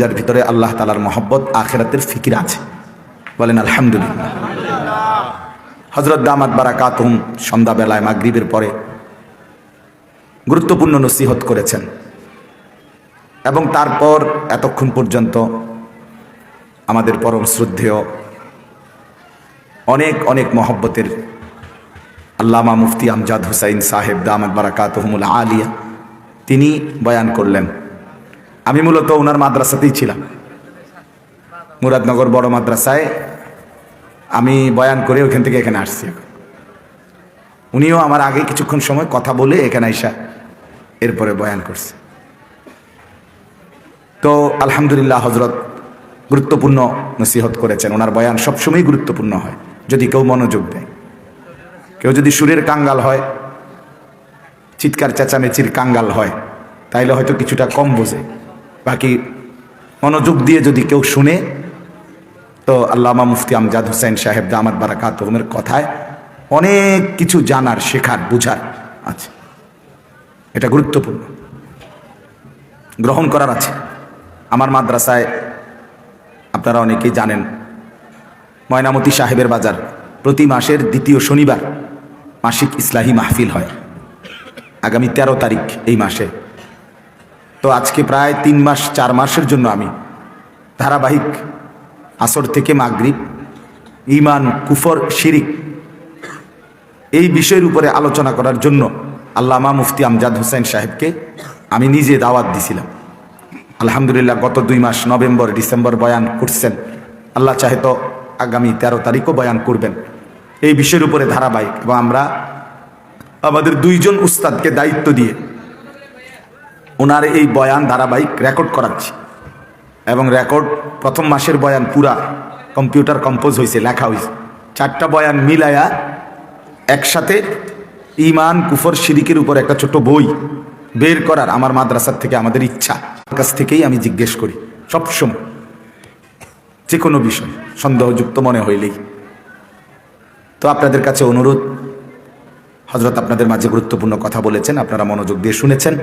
কলিজার ভিতরে আল্লাহ তাআলার মহব্বত, আখিরাতের ফিকির আছে। বলেন আলহামদুলিল্লাহ। হযরত দামাত বারাকাতুহুম সন্ধ্যাবেলায় মাগরিবের পরে গুরুত্বপূর্ণ নসিহত করেছেন এবং তারপর এতক্ষণ পর্যন্ত আমাদের পরম শ্রদ্ধেয় অনেক অনেক মহব্বতের আল্লামা মুফতি আমজাদ হুসাইন সাহেব দামাত বারাকাতুহুমুল আলিয়া তিনি বয়ান করলেন। আমি মূলত ওনার মাদ্রাসাতেই ছিলাম, মুরাদনগর বড় মাদ্রাসায় আমি বয়ান করে ওখান থেকে এখানে আসছি। উনিও আমার আগে কিছুক্ষণ সময় কথা বলে এখানে আইসা এরপরে বয়ান করছে। তো আলহামদুলিল্লাহ, হজরত গুরুত্বপূর্ণ নসিহত করেছেন। ওনার বয়ান সবসময় গুরুত্বপূর্ণ হয় যদি কেউ মনোযোগ দেয়। কেউ যদি সুরের কাঙ্গাল হয়, চিৎকার চেঁচামেচির কাঙ্গাল হয়, তাইলে হয়তো কিছুটা কম বোঝে। বাকি মনোযোগ দিয়ে যদি কেউ শুনে, তো আল্লামা মুফতি আমজাদ হুসাইন সাহেব দামাত বারাকাতুহুমের কথায় অনেক কিছু জানার, শেখার, বুঝার আছে। এটা গুরুত্বপূর্ণ, গ্রহণ করার আছে। আমার মাদ্রাসায় আপনারা অনেকেই জানেন, ময়নামতি সাহেবের বাজার প্রতি মাসের দ্বিতীয় শনিবার মাসিক ইসলাহি মাহফিল হয়। আগামী 13 তারিখ এই মাসে। তো আজকে প্রায় 3 মাস 4 মাসের জন্য আমি ধারাবাহিক আসর থেকে মাগরিব ঈমান, কুফর, শিরিক এই বিষয়ের উপরে আলোচনা করার জন্য আল্লামা মুফতি আমজাদ হুসাইন সাহেবকে আমি নিজে দাওয়াত দিছিলাম। আলহামদুলিল্লাহ, গত 2 মাস নভেম্বর, ডিসেম্বর বয়ান করছেন। আল্লাহ চাহে তো আগামী 13 তারিখও বয়ান করবেন এই বিষয়ের উপরে ধারাবাহিক। এবং আমরা আমাদের 2 জন উস্তাদকে দায়িত্ব দিয়ে ওনার এই বয়ান ধারাবাহিক রেকর্ড করাচ্ছি। এবং রেকর্ড প্রথম মাসের বয়ান পুরা কম্পিউটার কম্পোজ হয়েছে, লেখা হয়েছে। 4টা বয়ান মিলায়া একসাথে ঈমান, কুফর, শিরিকের উপর একটা ছোট বই বের করার আমার মাদ্রাসার থেকে আমাদের ইচ্ছা। কাছ থেকেই আমি জিজ্ঞেস করি সবসময়, যে কোনো বিষয় সন্দেহযুক্ত মনে হইলেই। তো আপনাদের কাছে অনুরোধ, হযরত আপনাদের মাঝে গুরুত্বপূর্ণ কথা বলেছেন, আপনারা মনোযোগ দিয়ে শুনেছেন।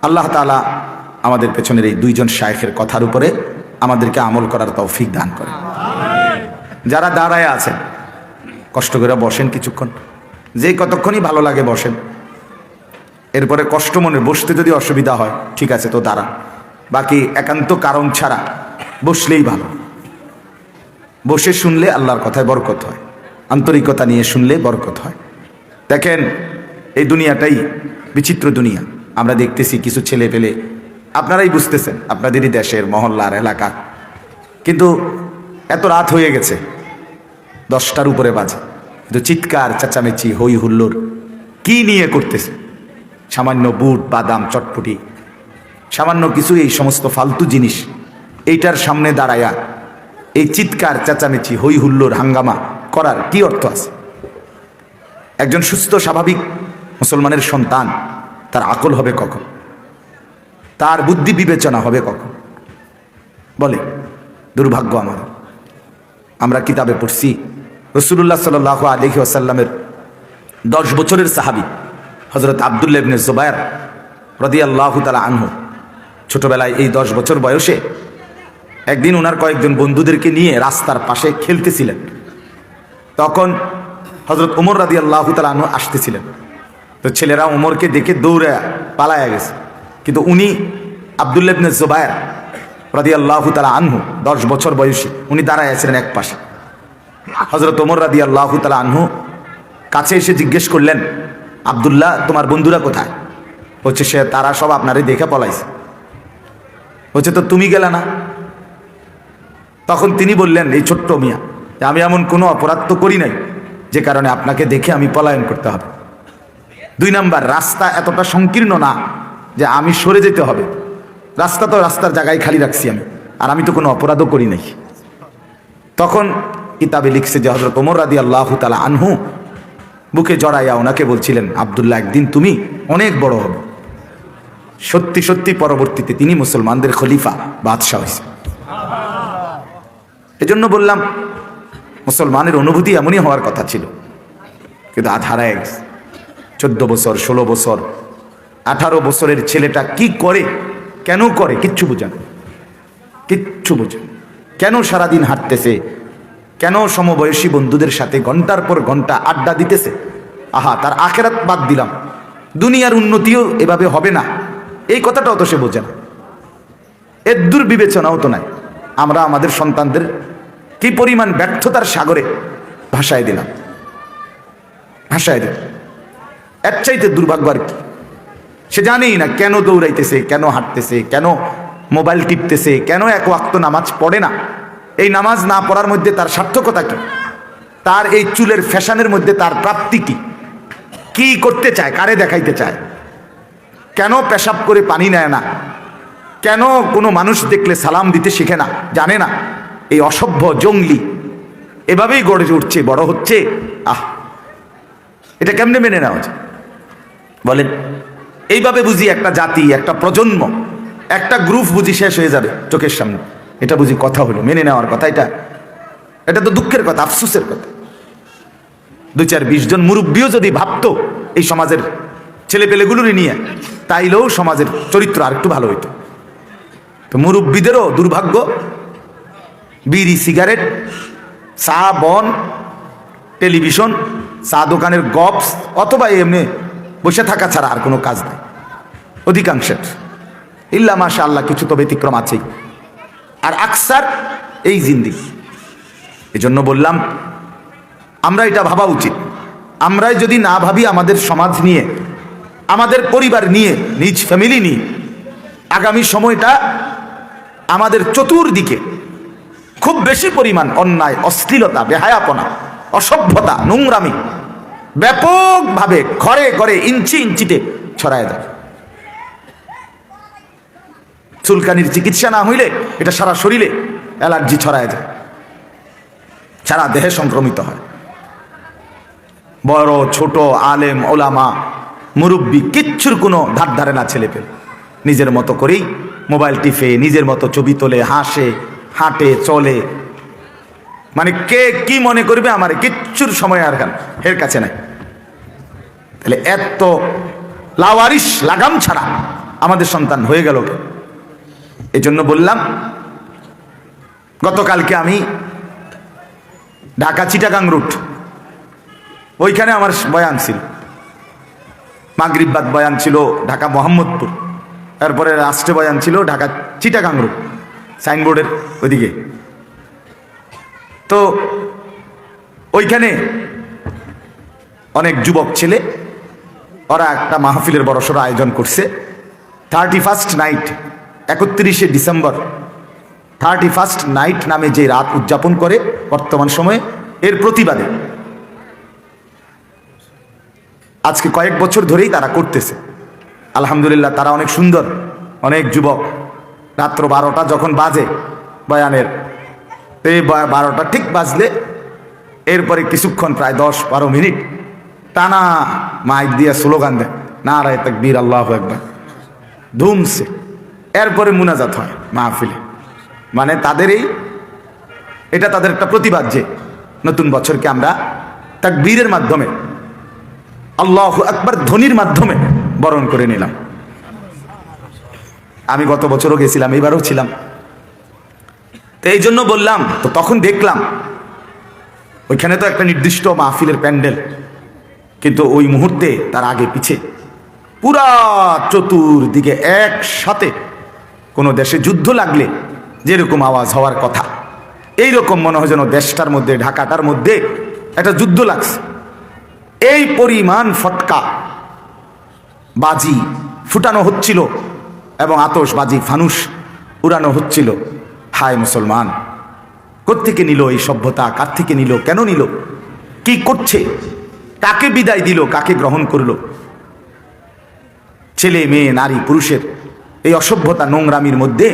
আল্লাহ তাআলা আমাদের পেছনের এই 2 জন শায়েখের কথার উপরে আমাদেরকে আমল করার তৌফিক দান করেন। যারা দাঁড়ায় আছেন কষ্ট করে বসেন কিছুক্ষণ, যে কতক্ষণই ভালো লাগে বসেন। এরপরে কষ্ট মনে বসতে যদি অসুবিধা হয় ঠিক আছে, তো দাঁড়ান। বাকি একান্ত কারণ ছাড়া বসলেই ভালো। বসে শুনলে আল্লাহর কথায় বরকত হয়, আন্তরিকতা নিয়ে শুনলে বরকত হয়। দেখেন, এই দুনিয়াটাই বিচিত্র দুনিয়া। আমরা দেখতেছি কিছু ছেলে পেলে, আপনারাই বুঝতেছেন, আপনাদেরই দেশের, মহল্লার, এলাকা, কিন্তু এত রাত হয়ে গেছে, 10টার উপরে বাজে, কিন্তু চিৎকার চেঁচামেচি, হই হুল্লোড় কি নিয়ে করতেছে? সামান্য বুট, বাদাম, চটপটি, সামান্য কিছু এই সমস্ত ফালতু জিনিস, এইটার সামনে দাঁড়ায়া এই চিৎকার চেঁচামেচি, হই হুল্লোড়, হাঙ্গামা করার কি অর্থ আছে? একজন সুস্থ স্বাভাবিক মুসলমানের সন্তান, তার আকল হবে কখন? তার বুদ্ধি বিবেচনা হবে কখন? বলে, দুর্ভাগ্য আমার। আমরা কিতাবে পড়ছি রাসূলুল্লাহ সাল্লাল্লাহু আলাইহি ওয়াসাল্লামের 10 বছরের সাহাবী হযরত আব্দুল্লাহ ইবনে জুবায়ের রাদিয়াল্লাহু তাআলা আনহু ছোটবেলায় এই 10 বছর বয়সে একদিন ওনার কয়েকজন বন্ধুদেরকে নিয়ে রাস্তার পাশে খেলতেছিলেন। তখন হযরত ওমর রাদিয়াল্লাহু তাআলা আনহু আসতেছিলেন। তো ছেলেরা ওমরকে দেখে দৌড়ে পালায়া গেছে, কিন্তু উনি আব্দুল্লাহ ইবনে জুবায়ের রাদিয়াল্লাহু তাআলা আনহু 10 বছর বয়সী, উনি দাঁড়ায় আছেন এক পাশে। হযরত ওমর রাদিয়াল্লাহু তাআলা আনহু কাছে এসে জিজ্ঞেস করলেন, আব্দুল্লাহ, তোমার বন্ধুরা কোথায়? বলছে, সে তারা সব আপনারে দেখে পলাইছে। বলছে, তো তুমি গেলে না? তখন তিনি বললেন, এই ছোট্ট মিয়া, আমি এমন কোনো অপরাধ তো করি নাই যে কারণে আপনাকে দেখে আমি পলায়ন করতে হবে। 2 নাম্বার, রাস্তা এতটা সংকীর্ণ না যে আমি সরে যেতে হবে। রাস্তা তো রাস্তার জায়গায় খালি রাখছি আমি, আর আমি তো কোনো অপরাধও করি নাই। তখন কিতাবে লিখছে যে হযরত ওমর রাদিয়াল্লাহু তাআলা আনহু বুকে জড়াইয়া ওনাকে বলছিলেন, আব্দুল্লাহ, একদিন তুমি অনেক বড় হবে। সত্যি সত্যি পরবর্তীতে তিনি মুসলমানদের খলিফা, বাদশাহ হয়েছে। এজন্য বললাম, মুসলমানের অনুভূতি এমনই হওয়ার কথা ছিল, কিন্তু হারায় গেছে। 14 বছর, 16 বছর, 18 বছরের ছেলেটা কি করে, কেন করে, কিচ্ছু বোঝে না। কিচ্ছু বোঝে না। কেন সারাদিন হাঁটতেছে, কেন সমবয়সী বন্ধুদের সাথে ঘন্টার পর ঘন্টা আড্ডা দিতেছে। আহা, তার আখেরাত বাদ দিলাম, দুনিয়ার উন্নতিও এভাবে হবে না, এই কথাটাও তো সে বোঝে না। এর দুর্বিবেচনাও তো নাই। আমরা আমাদের সন্তানদের কি পরিমাণ ব্যর্থতার সাগরে ভাসায় দিলাম। এর চাইতে দুর্ভাগ্য আর কি। সে জানেই না কেন দৌড়াইতেছে, কেন হাঁটতেছে, কেন মোবাইল টিপতেছে, কেন এক ওয়াক্ত নামাজ পড়ে না। এই নামাজ না পড়ার মধ্যে তার সার্থকতা কি? তার এই চুলের ফ্যাশনের মধ্যে তার প্রাপ্তি কি? কি করতে চায়, কারে দেখাইতে চায়? কেন পেশাব করে পানি নেয় না? কেন কোনো মানুষ দেখলে সালাম দিতে শিখে না, জানে না? এই অসভ্য জঙ্গলি এভাবেই গড়ে উঠছে, বড় হচ্ছে। এটা কেমনে মেনে নেওয়া যায় বলেন? এইভাবে বুঝি একটা জাতি, একটা প্রজন্ম, একটা গ্রুপ বুঝি শেষ হয়ে যাবে চোখের সামনে। এটা বুঝি কথা হলো? মেনে নেওয়ার কথা? এটা তো দুঃখের কথা, আফসোসের কথা। 2-4-20 জন মুরব্বীও যদি ভাবতো এই সমাজের ছেলেপেলেগুলোরই নিয়ে, তাইলেও সমাজের চরিত্র আর একটু ভালো হইতো। তো মুরব্বীদেরও দুর্ভাগ্য, বিড়ি, সিগারেট, চা, বন, টেলিভিশন, চা দোকানের গপস, অথবা এমনি বসে থাকা ছাড়া আর কোনো কাজ নেই অধিকাংশের। ইল্লা মাশা আল্লাহ, কিছু তো ব্যতিক্রম আছেই। আর আকসার এই জিন্দেগি। এজন্য বললাম, আমরা এটা ভাবা উচিত। আমরাই যদি না ভাবি আমাদের সমাজ নিয়ে, আমাদের পরিবার নিয়ে, নিজ ফ্যামিলি নিয়ে, আগামী সময়টা আমাদের চতুর্দিকে খুব বেশি পরিমাণ অন্যায়, অশ্লীলতা, বেহায়াপনা, অসভ্যতা, নোংরামি ব্যাপকভাবে ঘরে ঘরে ইঞ্চি ইঞ্চিতে ছড়ায় যায়। চুলকানির চিকিৎসা না হইলে এটা সারা শরীরে অ্যালার্জি ছড়ায় যায়, সারা দেহে সংক্রমিত হয়। বড় ছোট, আলেম, ওলামা, মুরব্বী, কিচ্ছুর কোনো ধার ধারে না। ছেলে পেলে নিজের মতো করেই মোবাইল টিপে, নিজের মতো ছবি তোলে, হাসে, হাঁটে, চলে। মানে কে কি মনে করবে আমার, কিচ্ছুর সময় আর এর কাছে নাই। তাহলে এত লাওয়ারিশ, লাগাম ছাড়া আমাদের সন্তান হয়ে গেল। এই জন্য বললাম, গতকালকে আমি ঢাকা চিটাগাং রুট, ওইখানে আমার বয়ান ছিল। মাগরিব বাদ বয়ান ছিল ঢাকা মোহাম্মদপুর, তারপরে রাষ্ট্র বয়ান ছিল ঢাকা চিটাগাং রুট, সাইনবোর্ডের ওইদিকে। তো ওইখানে অনেক যুবক ছেলে, ওরা একটা মাহফিলের বড়সড় আয়োজন করছে। 31st night, 31শে December 31st night নামে যে রাত উদযাপন করে বর্তমান সময়ে, এর প্রতিবাদে আজকে কয়েক বছর ধরেই তারা করতেছে। আলহামদুলিল্লাহ, তারা অনেক সুন্দর, অনেক যুবক। রাত্র 12টা যখন বাজে বয়ানের, এই 12টা ঠিক বাজলে এরপরে কিছুক্ষণ, প্রায় 10-12 মিনিট টানা মাইক দিয়ে স্লোগান দেয়, নারায়ে তাকবীর, আল্লাহু আকবার, ধুমসে। এরপরে মুনাজাত হয় মাহফিলে। মানে তাদের এটা তাদের একটা প্রতিবাদ যে নতুন বছরকে আমরা তাকবীরের মাধ্যমে, আল্লাহু আকবার ধ্বনির মাধ্যমে বরণ করে নিলাম। আমি গত বছরও গেছিলাম, এবারও ছিলাম। তো এই জন্য বললাম, তো তখন দেখলাম ওইখানে তো একটা নির্দিষ্ট মাহফিলের প্যান্ডেল, কিন্তু ওই মুহূর্তে তার আগে পিছে পুরা চতুর্দিকে একসাথে, কোনো দেশে যুদ্ধ লাগলে যেরকম আওয়াজ হওয়ার কথা, এইরকম মনে হয় যেন দেশটার মধ্যে, ঢাকাটার মধ্যে একটা যুদ্ধ লাগছে। এই পরিমাণ ফটকা বাজি ফুটানো হচ্ছিল এবং আতশবাজি, ফানুস উড়ানো হচ্ছিল। হায় মুসলমান, কোত্থেকে নিল এই সভ্যতা? কার থেকে নিল? কেন নিল? কি করছে? কাকে বিদায় দিল? কাকে গ্রহণ করলো? ছেলে মেয়ে, নারী, পুরুষের এই অসভ্যতা, নোংরামির মধ্যে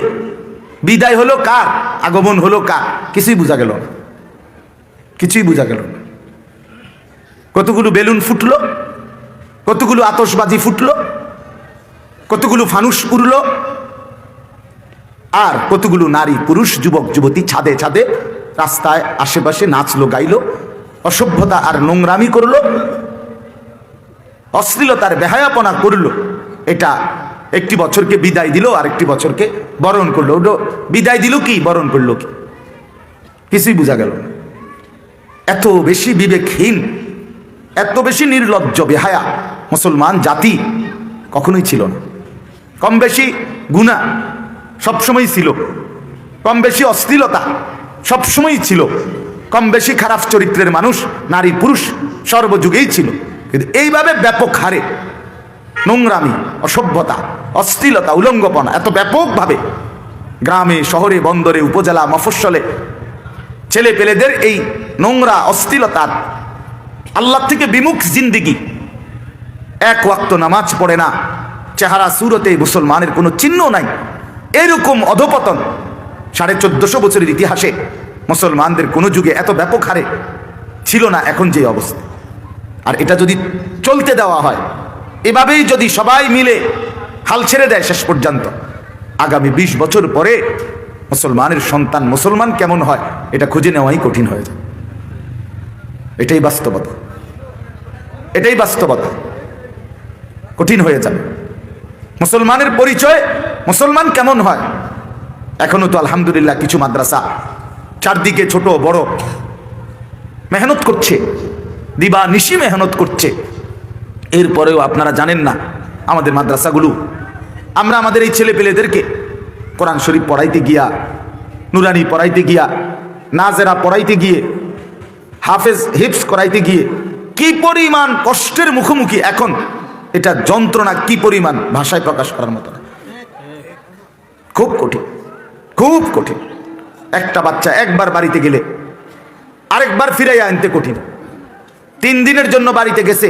বিদায় হলো কার? আগমন হলো কার? কিছুই বোঝা গেল না, কিছুই বোঝা গেল না। কতগুলো বেলুন ফুটলো, কতগুলো আতশবাজি ফুটলো, কতগুলো ফানুস উড়লো, আর কতগুলো নারী, পুরুষ, যুবক, যুবতী ছাদে ছাদে, রাস্তায়, আশেপাশে নাচলো, গাইলো, অসভ্যতা আর নোংরামি করলো, অশ্লীলতার বেহায়াপনা করলো। এটা একটি বছরকে বিদায় দিল, আরেকটি বছরকে বরণ করলো। ওটা বিদায় দিল কি, বরণ করলো কি, কিছুই বোঝা গেল না। এত বেশি বিবেকহীন, এত বেশি নির্লজ্জ বেহায়া মুসলমান জাতি কখনোই ছিল না। কম বেশি গুনাহ সবসময় ছিল, কম বেশি অশ্লীলতা সবসময় ছিল, কম বেশি খারাপ চরিত্রের মানুষ নারী পুরুষ সর্বযুগেই ছিল। কিন্তু এইভাবে ব্যাপক হারে নোংরামি, অসভ্যতা, অশ্লীলতা, উলঙ্গপনা এত ব্যাপকভাবে গ্রামে শহরে বন্দরে উপজেলা মফস্বলে ছেলে পেলেদের এই নোংরা অশ্লীলতার, আল্লাহ থেকে বিমুখ জিন্দিগি, এক ওয়াক্ত নামাজ পড়ে না, চেহারা সুরতে মুসলমানের কোনো চিহ্ন নাই, এরকম অধপতন 1450 বছরের ইতিহাসে মুসলমানদের কোনো যুগে এত ব্যাপক হারে ছিল না এখন যে অবস্থা। আর এটা যদি চলতে দেওয়া হয়, এভাবেই যদি সবাই মিলে হাল ছেড়ে দেয় শেষ পর্যন্ত, আগামী 20 বছর পরে মুসলমানের সন্তান মুসলমান কেমন হয় এটা খুঁজে নেওয়াই কঠিন হয়ে যায়। এটাই বাস্তবতা, এটাই বাস্তবতা, কঠিন হয়ে যাবে। মুসলমানের পরিচয়, মুসলমান কেমন হয়, এখনো তো আলহামদুলিল্লাহ কিছু মাদ্রাসা চারদিকে ছোট বড় মেহনত করছে, দিবা নিশি মেহনত করছে। এরপরেও আপনারা জানেন না আমাদের মাদ্রাসাগুলো, আমরা আমাদের এই ছেলে পেলেদেরকে কোরআন শরীফ পড়াইতে গিয়া, নুরানি পড়াইতে গিয়া, নাজেরা পড়াইতে গিয়ে, হাফেজ হিফজ করাইতে গিয়ে কি পরিমাণ কষ্টের মুখোমুখি এখন, এটা যন্ত্রণা কি পরিমাণ ভাষায় প্রকাশ করার মতো না। খুব কঠিন, খুব কঠিন। একটা বাচ্চা একবার বাড়িতে গেলে আরেকবার ফিরাইয়া আনতে কঠিন। 3 দিনের জন্য বাড়িতে গেছে,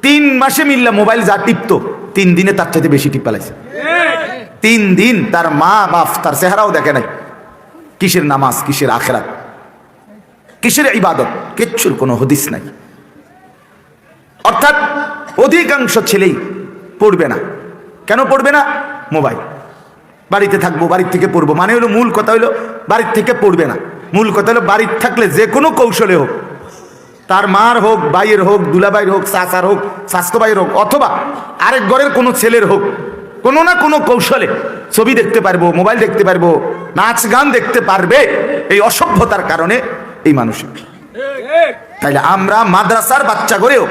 3 মাসে মিললে মোবাইল যা টিপতো 3 দিনে তার চাইতে বেশি টিপ পালাইছে। 3 দিন তার মা বাপ তার চেহারাও দেখে নাই। কিসের নামাজ, কিসের আখেরাত, কিসের ইবাদত, কিচ্ছুর কোনো হদিস নাই। অর্থাৎ অধিকাংশ ছেলেই পড়বে না। কেন পড়বে না? মোবাইল। বাড়িতে থাকবো, বাড়ির থেকে পড়বো, মানে হলো মূল কথা হলো বাড়ির থেকে পড়বে না। মূল কথা হলো বাড়ির থাকলে যে কোনো কৌশলে হোক, তার মার হোক, ভাইয়ের হোক, দুলাভাইয়ের হোক, চাচার হোক, স্বাস্থ্য ভাইয়ের হোক, অথবা আরেক ঘরের কোনো ছেলের হোক, কোনো না কোনো কৌশলে ছবি দেখতে পারবো, মোবাইল দেখতে পারবো, নাচ গান দেখতে পারবে। এই অসভ্যতার কারণে এই মানুষের। তাইলে আমরা মাদ্রাসার বাচ্চা করেও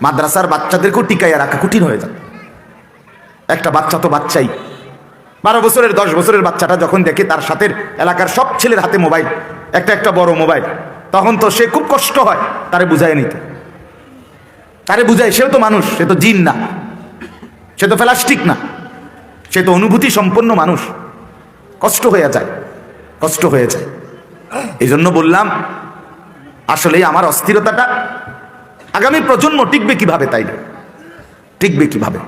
মাদ্রাসার বাচ্চাদেরকেও টিকাইয়া রাখা কঠিন হয়ে যায়। একটা বাচ্চা তো বাচ্চাই, 12 বছরের 10 বছরের বাচ্চাটা যখন দেখে তার সাথে এলাকার সব ছেলের হাতে মোবাইল, একটা বড় মোবাইল, তখন তো সে খুব কষ্ট হয় তারে বুঝায় নিতে। তারে বুঝায়, সেও তো মানুষ, সে তো জিন না, সে তো প্লাস্টিক না, সে তো অনুভূতি সম্পন্ন মানুষ। কষ্ট হয়ে যায়, কষ্ট হয়ে যায়। এই জন্য বললাম আসলে আমার অস্থিরতাটা আগামী প্রজন্ম টিকবে কিভাবে, তাই না? টিকবে কিভাবে?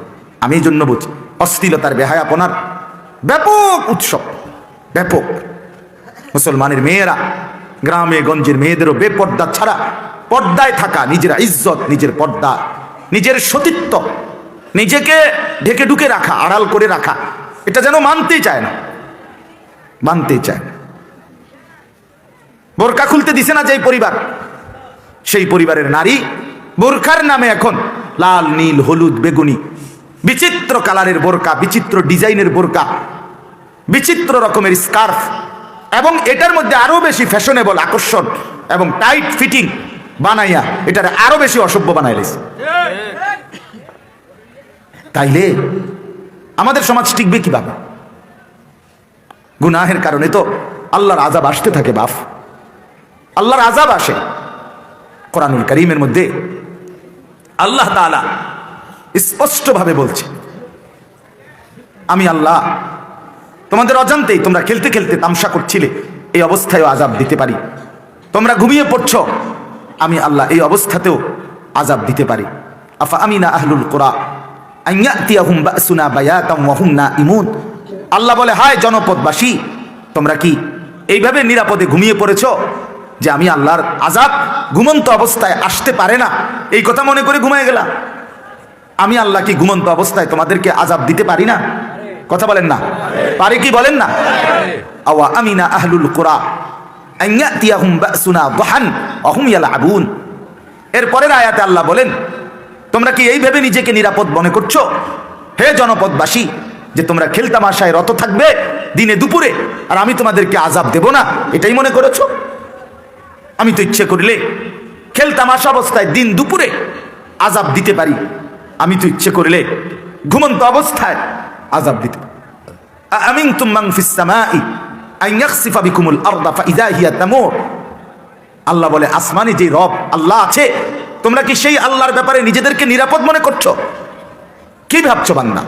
আমি এই জন্য বলছি অস্থিরতার, বেহায়াপনার ব্যাপক উৎসব, ব্যাপক। মুসলমানের মেয়েরা, গ্রামে গঞ্জের মেয়েদেরও বেপর্দা ছাড়া পর্দায় থাকা, নিজের ইজ্জত, নিজের পর্দা, নিজের সতীত্ব, নিজেকে ঢেকে ঢুকে রাখা, আড়াল করে রাখা, এটা যেন মানতেই চায় না, মানতেই চায় না। বোরকা খুলতে দিছে না যেই পরিবার, সেই পরিবারের নারী বোরকার নামে এখন লাল, নীল, হলুদ, বেগুনি, বিচিত্র কালারের বোরকা, বিচিত্র ডিজাইনের বোরকা, বিচিত্র রকমের স্কার্ফ, এবং এটার মধ্যে আরো বেশি ফ্যাশনেবল, আকর্ষণ এবং টাইট ফিটিং বানাইয়া এটার আরো বেশি অসভ্য বানাই রয়েছে। তাইলে আমাদের সমাজ টিকবে কিভাবে? গুনাহের কারণে তো আল্লাহর আযাব আসতে থাকে বাপ, আল্লাহর আযাব আসে। কোরআনুল কারীমের মধ্যে আল্লাহ তাআলা স্পষ্টভাবে বলছে, আমি আল্লাহ তোমাদের অজান্তেই, তোমরা খেলতে খেলতে তামসা করছিলে, এই অবস্থায়ও আযাব দিতে পারি। তোমরা ঘুমিয়ে পড়ছো, আমি আল্লাহ এই অবস্থাতেও আযাব দিতে পারি। আফা আমিনা আহলুল কুরা আন ইয়াতিয়াহুম বাসুনা বায়াতাম ওয়া হুম নাঈমুন। আল্লাহ বলে, হায় জনপদবাসী, তোমরা কি এইভাবে নিরাপদে ঘুমিয়ে পড়েছো যে আমি আল্লাহর আযাব ঘুমন্ত অবস্থায় আসতে পারে না, এই কথা মনে করে ঘুমিয়ে গেলাম? আমি আল্লাহ কি ঘুমন্ত অবস্থায় তোমাদেরকে আযাব দিতে পারি না? কথা বলেন না, পারি কি বলেন না? আওয়া আমিনা আহলুল কুরা আন ইয়াতিয়াহুম বাসুনা দুহান ওয়া হুম ইয়ালআবুন। এর পরের আয়াতে আল্লাহ বলেন, তোমরা কি এই ভেবে নিজেকে নিরাপদ মনে করছো হে জনপদবাসী, যে তোমরা খেলতামাশায় রত থাকবে দিনে দুপুরে, আর আমি তোমাদেরকে আযাব দেব না, এটাই মনে করেছো? আমি তো ইচ্ছে করলে খেলতামাশা অবস্থায় দিন দুপুরে আযাব দিতে পারি, আমি তো ইচ্ছে করলে ঘুমন্ত অবস্থায় আযাব দিতে পারি। আমিনতুম মান ফিস সামাই আন ইয়াখসিফা বিকুমুল আরদা ফাইযা হিয়া তামুর। আল্লাহ বলে, আসমানে যে রব আল্লাহ আছে, তোমরা কি সেই আল্লাহর ব্যাপারে নিজেদেরকে নিরাপদ মনে করছো? কি ভাবছো বান্দা?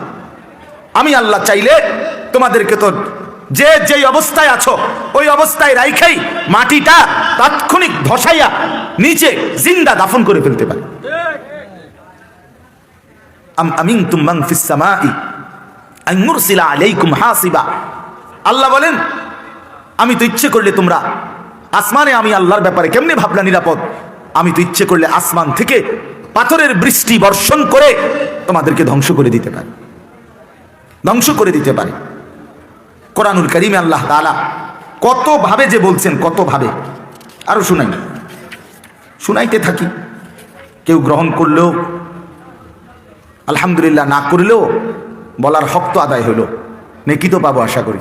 আমি আল্লাহ চাইলে তোমাদেরকে তো যে যেই অবস্থায় আছো ওই অবস্থায় রাইখাই মাটিটা তাৎক্ষণিক ধসাইয়া নিচে জিন্দা দাফন করে ফেলতে পারে। আমিনতুম মান ফিস সামাই আন নুরসিলা আলাইকুম হাসিবা। আল্লাহ বলেন, আমি তো ইচ্ছে করলে তোমরা আসমানে, আমি আল্লাহর ব্যাপারে কেমনে ভাবলা নিরাপদ? আমি তো ইচ্ছে করলে আসমান থেকে পাথরের বৃষ্টি বর্ষণ করে তোমাদেরকে ধ্বংস করে দিতে পারি, ধ্বংস করে দিতে পারি। কোরআনুল কারীমে আল্লাহ তাআলা কত ভাবে যে বলছেন, কত ভাবে। আরো শুনাইতে থাকি। কেউ গ্রহণ করলেও আলহামদুলিল্লাহ, না করলেও বলার হক তো আদায় হলো, নেকি তো পাবো আশা করি।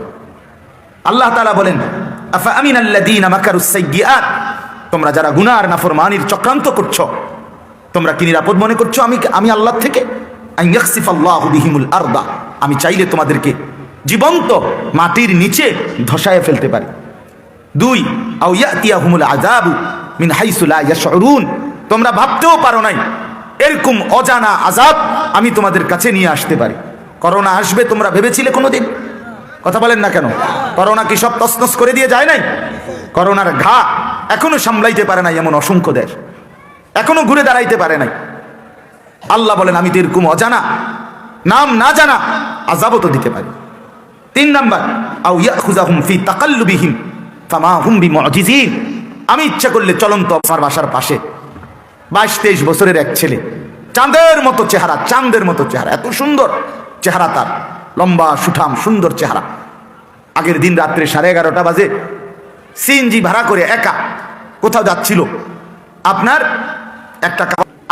আল্লাহ তাআলা বলেন, আফা আমিনাল্লাযীনা মাকারুস সাইয়্যাত, তোমরা যারা গুনাহ আর নাফরমানির চক্রান্ত করছো, তোমরা কি নিরাপদ মনে করছো আমি আল্লাহ থেকে? আন ইয়াখসিফাল্লাহু বিহিমুল আরদা, আমি চাইলে তোমাদেরকে জীবন্ত মাটির নিচে ধসায় ফেলতে পারি। 2, আও ইয়াতিয়াহুমুল আযাবু মিন হাইসু লা ইয়াশউরুন, তোমরা ভাবতেও পারো নাই এরকম অজানা আযাব আমি তোমাদের কাছে নিয়ে আসতে পারি। করোনা আসবে তোমরা ভেবেছিলে কোনোদিন? কথা বলেন না কেন? করোনা কি সব তছনছ করে দিয়ে যায় নাই? করোনার ঘা এখনো সামলাইতে পারে নাই এমন অসংখ্য দেশ, এখনো ঘুরে দাঁড়াইতে পারে নাই। আল্লাহ বলেন, আমি তো এরকম অজানা, নাম না জানা আযাবও তো দিতে পারি। 3 নাম্বার, আও ইয়াখুযাহুম ফি তাকাল্লুবিহিম ফামা হুম বিমুজিজিন, আমি ইচ্ছা করলে চলন্ত আমার বাসার পাশে 22-23 বছরের এক ছেলে, চাঁদের মতো চেহারা, চাঁদের মতো চেহারা, এত সুন্দর চেহারা তার, লম্বা সুঠাম সুন্দর চেহারা। আগের দিন রাত্রে 11:30 বাজে সিএনজি ভাড়া করে একা কোথাও যাচ্ছিল। আপনার একটা,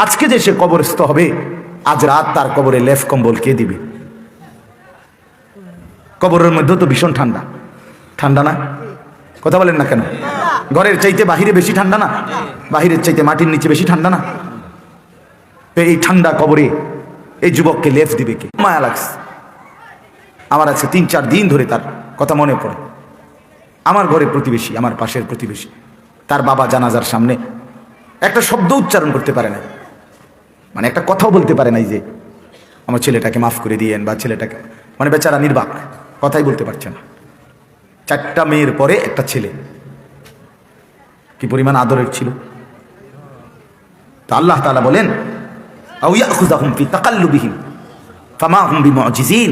আজকে যে সে কবরস্থ হবে, আজ রাত তার কবরে লেফ কম্বল কে দিবে? কবরের মধ্যে তো ভীষণ ঠান্ডা, ঠান্ডা না? কথা বলেন না কেন? ঘরের চাইতে বাহিরে বেশি ঠান্ডা না? বাহিরের চাইতে মাটির নিচে বেশি ঠান্ডা না? এই ঠান্ডা কবরে এই যুবককে লেফ দিবে কে? মায়া লাগছে আমার। আছে 3-4 দিন ধরে তার কথা মনে পড়ে। আমার ঘরে প্রতিবেশী, আমার পাশের প্রতিবেশী, তার বাবা জানাজার সামনে একটা শব্দ উচ্চারণ করতে পারে না, মানে একটা কথাও বলতে পারে নাই যে আমার ছেলেটাকে মাফ করে দিয়েন, বা ছেলেটাকে, মানে বেচারা নির্বাক, কথাই বলতে পারছে না। 4টা মেয়ের পরে একটা ছেলে, কি পরিমাণ আদরের ছিল। তো আল্লাহ তাআলা বলেন, আও ইয়াখুযাহুম ফি তাকাল্লুবিহিম ফামা হুম বিমুজিজিন,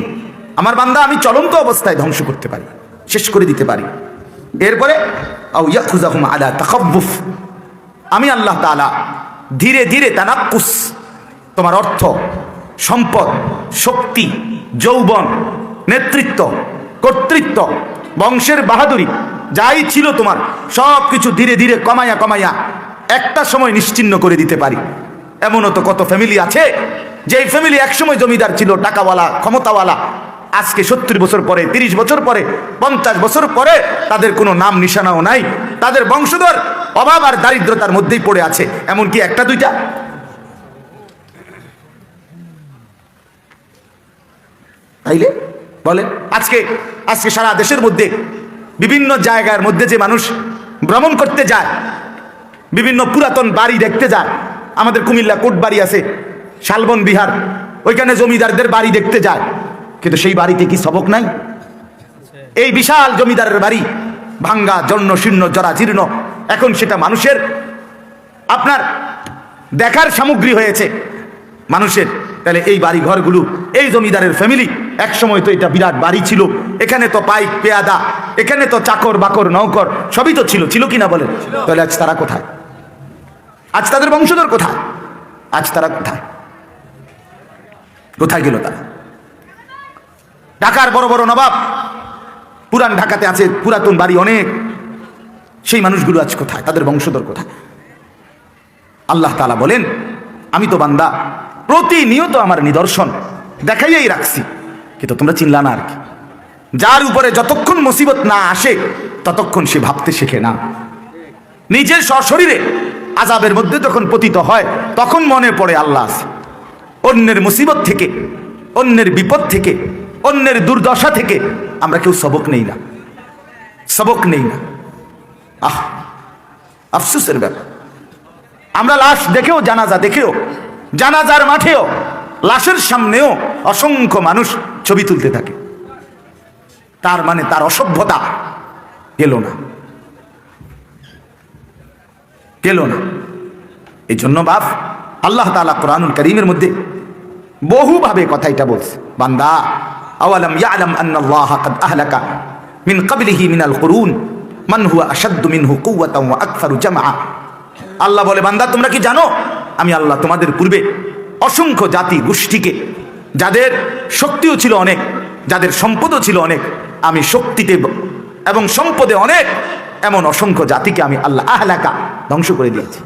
আমার বান্দা আমি চলন্ত অবস্থায় ধ্বংস করতে পারি, শেষ করে দিতে পারি। এরপরে আও ইয়াখুযাহুম আলা তাখাব্বুফ, আমি আল্লাহ তাআলা ধীরে ধীরে তানাক্কুস, তোমার অর্থ, সম্পদ, শক্তি, যৌবন, নেতৃত্ব, কর্তৃত্ব, বংশের বাহাদুরি যাই ছিল তোমার সব কিছু ধীরে ধীরে কমাইয়া কমাইয়া একটা সময় নিশ্চিহ্ন করে দিতে পারি। এমনও তো কত ফ্যামিলি আছে যেই ফ্যামিলি একসময় জমিদার ছিল, টাকাওয়ালা, ক্ষমতাওয়ালা, আজকে 70 বছর পরে, 30 বছর পরে, 50 বছর পরে তাদের কোনো নাম নিশানাও নাই, তাদের বংশধর অভাব আর দারিদ্রতার মধ্যেই পড়ে আছে। এমনকি 1-2টা। তাইলে বলে আজকে সারা দেশের মধ্যে বিভিন্ন জায়গার মধ্যে যে মানুষ ভ্রমণ করতে যায়, বিভিন্ন পুরাতন বাড়ি দেখতে যায়, আমাদের কুমিল্লা কোটবাড়ি আছে, শালবন বিহার, ওইখানে জমিদারদের বাড়ি দেখতে যায়, কিন্তু সেই বাড়িতে কি সবক নাই? এই বিশাল জমিদারের বাড়ি ভাঙ্গা, জন্য শীর্ণ, জরাজীর্ণ, এখন সেটা মানুষের আপনার দেখার সামগ্রী হয়েছে মানুষের। তাহলে এই বাড়ি ঘরগুলো, এই জমিদারের ফ্যামিলি, এক সময় তো এটা বিরাট বাড়ি ছিল, এখানে তো পাইক পেয়াদা, এখানে তো চাকর বাকর নৌকর সবই তো ছিল কিনা বলেন? তাহলে আজ তারা কোথায়? আজ তাদের বংশধর কোথায়? আজ তারা কোথায় গেল তারা? ঢাকার বড় বড় নবাব, পুরান ঢাকাতে আছে পুরাতন বাড়ি অনেক, সেই মানুষগুলো আজ কোথায়? তাদের বংশধর কোথায়? আল্লাহ তাআলা বলেন, আমি তো বান্দা প্রতিনিয়ত আমার নিদর্শন দেখাইয়াই রাখছি, কিন্তু তোমরা চিনলা না আর কি। যার উপরে যতক্ষণ মুসিবত না আসে ততক্ষণ সে ভাবতে শেখে না। নিজের সশরীরে আযাবের মধ্যে যখন পতিত হয় তখন মনে পড়ে আল্লাহ আছে। অন্যের মুসিবত থেকে, অন্যের বিপদ থেকে, অন্যের দুর্দশা থেকে আমরা কেউ সবক নেই না, সবক নেই না। আফসোসের ব্যাপার। আমরা লাশ দেখেও, জানাজা দেখেও, জানাজার মাঠেও, লাশের সামনেও অসংখ্য মানুষ ছবি তুলতে থাকে। তার মানে তার অসভ্যতা গেল না, গেল না। এই জন্য বাপ আল্লাহ তাআলা কোরআনুল কারীমের মধ্যে বহুভাবে কথা এটা বলছে, বান্দা আওয়ালাম ইয়ালাম আন্নাল্লাহা কাদ আহলাকা মিন ক্বাবলিহি মিনাল কুরুন মান হুয়া আশাদ্দু মিনহু কুওয়াতান ওয়া আকসারু জামআ। আল্লাহ বলে, বান্দা তোমরা কি জানো আমি আল্লাহ তোমাদের পূর্বে অসংখ্য জাতি গোষ্ঠীকে, যাদের শক্তিও ছিল অনেক, যাদের সম্পদও ছিল অনেক, আমি শক্তিতে এবং সম্পদে অনেক এমন অসংখ্য জাতিকে আমি আল্লাহ আহলাকা ধ্বংস করে দিয়েছি,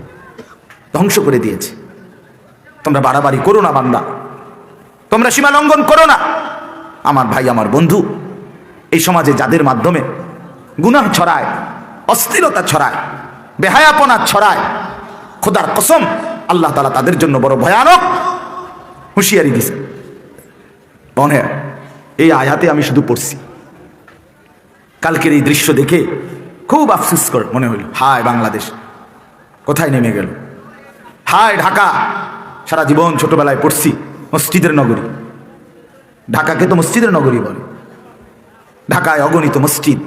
ধ্বংস করে দিয়েছি। তোমরা বাড়াবাড়ি করো না বান্দা, তোমরা সীমা লঙ্ঘন করো না। আমার ভাই, আমার বন্ধু, এই সমাজে যাদের মাধ্যমে গুনাহ ছড়ায়, অশ্লীলতা ছড়ায়, বেহায়াপনা ছড়ায়, খোদার কসম আল্লাহ তাআলা তাদের জন্য বড় ভয়ানক হুঁশিয়ারি দিয়েছে। মনে এই আয়াতে আমি শুধু পড়ছি, কালকের এই দৃশ্য দেখে খুব আফসোস করে মনে হইল, হায় বাংলাদেশ কোথায় নেমে গেল, হায় ঢাকা। সারা জীবন ছোটবেলায় পড়ছি মসজিদের নগরী, ঢাকাকে তো মসজিদের নগরী বলে। ঢাকায় অগণিত মসজিদ,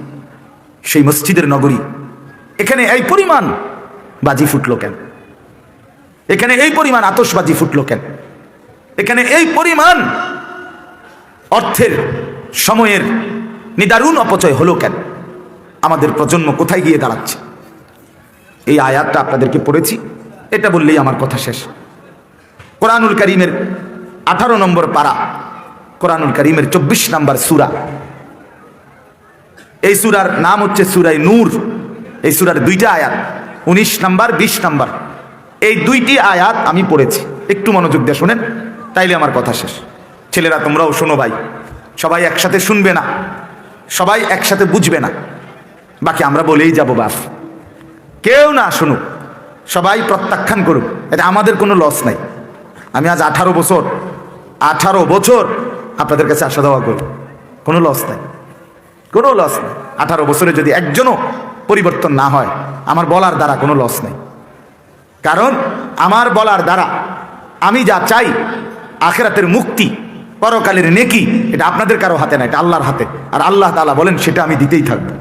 সেই মসজিদের নগরী। এখানে এই পরিমাণ বাজি ফুটলো কেন? এখানে এই পরিমাণ আতশবাজি ফুটলো কেন? এখানে এই পরিমাণ অর্থের, সময়ের নিদারুণ অপচয় হলো কেন? আমাদের প্রজন্ম কোথায় গিয়ে দাঁড়াচ্ছে? এই আয়াতটা আপনাদেরকে পড়েছি, এটা বললেই আমার কথা শেষ। কোরআনুল কারীমের 18 নম্বর পারা, কোরআনুল কারীমের 24 নম্বর সূরা। এই সূরার নাম হচ্ছে সূরায়ে নূর। এই সূরার 2টা আয়াত, 19 নম্বর 20 নম্বর, এই 2টি আয়াত আমি পড়েছি। একটু মনোযোগ দিয়ে শোনেন, তাইলে আমার কথা শেষ। ছেলেরা তোমরাও শোনো ভাই, সবাই একসাথে শুনবে না, সবাই একসাথে বুঝবে না, বাকি আমরা বলেই যাবো বাস। কেউ না শুনুক, সবাই প্রত্যাখ্যান করুক, এটা আমাদের কোনো লস নাই। আমি আজ 18 বছর আপনাদের কাছে আসা দেওয়া করি, কোনো লস নাই, কোনো লস নেই। 18 বছরে যদি একজনও পরিবর্তন না হয়, আমার বলার দ্বারা কোনো লস নেই। কারণ আমার বলার দ্বারা আমি যা চাই, আখিরাতের মুক্তি, পরকালের নেকি, এটা আপনাদের কারো হাতে না, এটা আল্লাহর হাতে। আর আল্লাহ তাআলা বলেন সেটা আমি দিতেই থাকবো।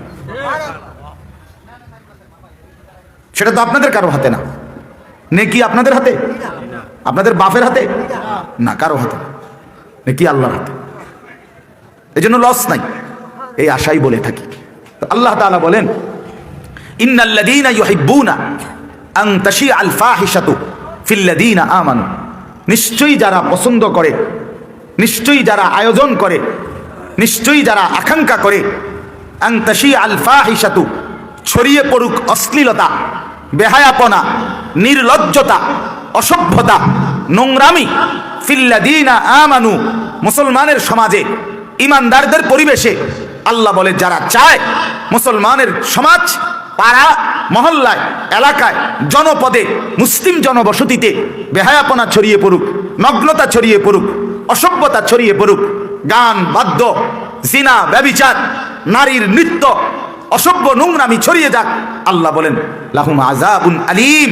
সেটা তো আপনাদের কারো হাতে না। নেকি আপনাদের হাতে, আপনাদের বাপের হাতে না, কারো হাতে নেকি আল্লাহর হাতে। এই জন্য লস নাই, এই আশাই বলে থাকি। তো আল্লাহ তাআলা বলেন, ইন্নাল্লাযীনা ইউহিব্বুনা আন তাশিআল ফাহিশাতু ফিল্লাযীনা আমানু। নিশ্চয়ই যারা পছন্দ করে, নিশ্চয়ই যারা আয়োজন করে, নিশ্চয়ই যারা আকাঙ্ক্ষা করে, আন তাশিআল ফাহিশাতু, ছড়িয়ে পড়ুক অশ্লীলতা, বেহায়াপনা, নির্লজ্জতা, অসভ্যতা, নোংরামি, ফিল্লাযীনা আমানু, মুসলমানের সমাজে, ইমানদারদের পরিবেশে। আল্লাহ বলে যারা চায় মুসলমানের সমাজ, পাড়া মহল্লায়, এলাকায়, জনপদে, মুসলিম জনবসতিতে বেহায়াপনা ছড়িয়ে পড়ুক, নগ্নতা ছড়িয়ে পড়ুক, অসভ্যতা ছড়িয়ে পড়ুক, গান বাদ্য, জিনা, ব্যভিচার, নারীর নৃত্য, অসভ্য নোংরামি ছড়িয়ে যাক। আল্লাহ বলেন লাহুম আযাবুন আলীম,